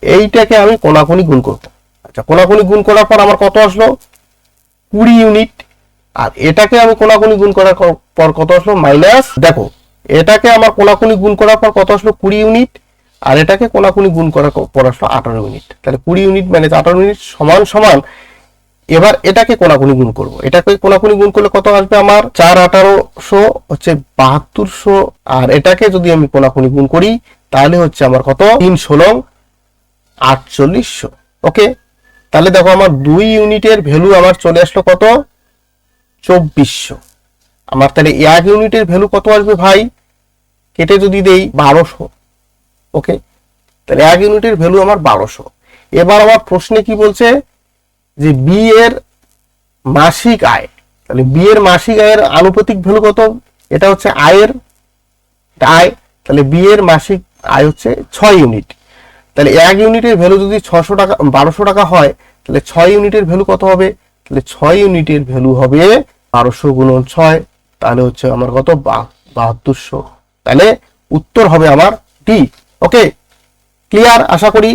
এইটাকে আমি কোনাকুনি গুণ করব। আচ্ছা, কোনাকুনি গুণ করার পর আমার কত আসলো 20 ইউনিট, আর এটাকে আমি কোনাকুনি গুণ করার পর কত আসলো মাইনাস, দেখো এটাকে আমার কোনাকুনি গুণ করার পর কত আসলো 20 ইউনিট, আর এটাকে কোনাকুনি গুণ করার পর আসলো 18 ইউনিট। তাহলে 20 ইউনিট মাইনাস 18 ইউনিট সমান সমান, এবার এটাকে কোনাকুনি গুণ করব, এটাকে কোনাকুনি গুণ করলে কত আসবে আমার 4/1800 হচ্ছে 7200, আর এটাকে যদি আমি কোনাকুনি গুণ করি তাহলে হচ্ছে আমার কত 3/16 4800। ওকে, তাহলে দেখো আমার 2 ইউনিটের ভ্যালু আমার চলে আসলো কত 2400। আমার তাহলে 1 ইউনিটের ভ্যালু কত আসবে ভাই, কেটে যদি দেই 1200। ওকে, তাহলে 1 ইউনিটের ভ্যালু আমার 1200। এবার আমার প্রশ্নে কি বলছে যে বি এর মাসিক আয়, তাহলে বি এর মাসিক আয়ের আনুপাতিক ভ্যালু কত, এটা হচ্ছে আয়ের আয়, তাহলে বি এর মাসিক আয় হচ্ছে 6 ইউনিট। তাহলে 1 ইউনিটের ভ্যালু যদি 600 টাকা 1200 টাকা হয় তাহলে 6 ইউনিটের ভ্যালু কত হবে, তাহলে 6 ইউনিটের ভ্যালু হবে 1200 গুণন 6, তাহলে হচ্ছে আমার কত 7200। তাহলে উত্তর হবে আমার ডি। ওকে, ক্লিয়ার আশা করি।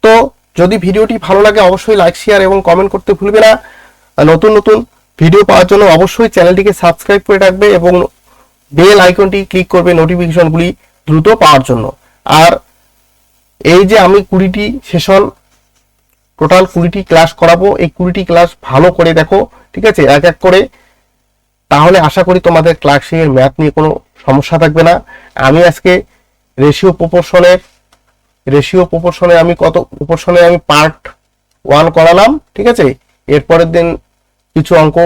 তো যদি ভিডিওটি ভালো লাগে অবশ্যই লাইক শেয়ার এবং কমেন্ট করতে ভুলবে না। নতুন নতুন ভিডিও পাওয়ার জন্য অবশ্যই চ্যানেলটিকে সাবস্ক্রাইব করে রাখবে এবং বেল আইকনটি ক্লিক করবে নোটিফিকেশনগুলি দ্রুত পাওয়ার জন্য। আর এই যে আমি 20টি সেশন টোটাল 20টি ক্লাস করাবো, এই 20টি ক্লাস ভালো করে দেখো, ঠিক আছে, এক এক করে, তাহলে আশা করি তোমাদের ক্লাসের ম্যাথ নিয়ে কোনো সমস্যা থাকবে না। আমি আজকে রেশিও প্রপোর্শনে আমি আমি পার্ট 1 করালাম, ঠিক আছে, এরপরের দিন কিছু অঙ্ক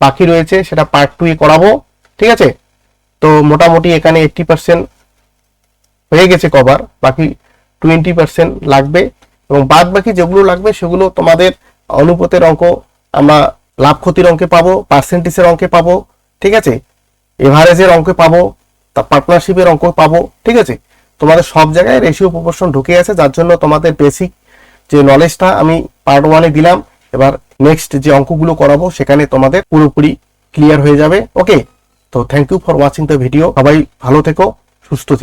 বাকি রয়েছে সেটা পার্ট 2 করাবো। ঠিক আছে, তো মোটামুটি এখানে 80% হয়ে গেছে কভার, বাকি 20% লাগবে, এবং বাদ বাকি যেগুলো লাগবে সেগুলো তোমাদের অনুপাতের অঙ্ক আমরা লাভ ক্ষতির অঙ্কে পাবো, পার্সেন্টেজের অঙ্কে পাবো, ঠিক আছে, এভারেজের অঙ্কে পাবো, তা পার্টনারশিপের অঙ্ক পাবো। ঠিক আছে, তোমাদের সব জায়গায় রেশিও প্রপোর্শন ঢুকে আছে, যার জন্য তোমাদের বেসিক যে নলেজটা আমি পার্ট 1 দিলাম, এবার নেক্সট যে অঙ্কগুলো করাবো সেখানে তোমাদের পুরোপুরি ক্লিয়ার হয়ে যাবে। ওকে, তো thank you for watching the video. সবাই ভালো থেকো, সুস্থ থেকো।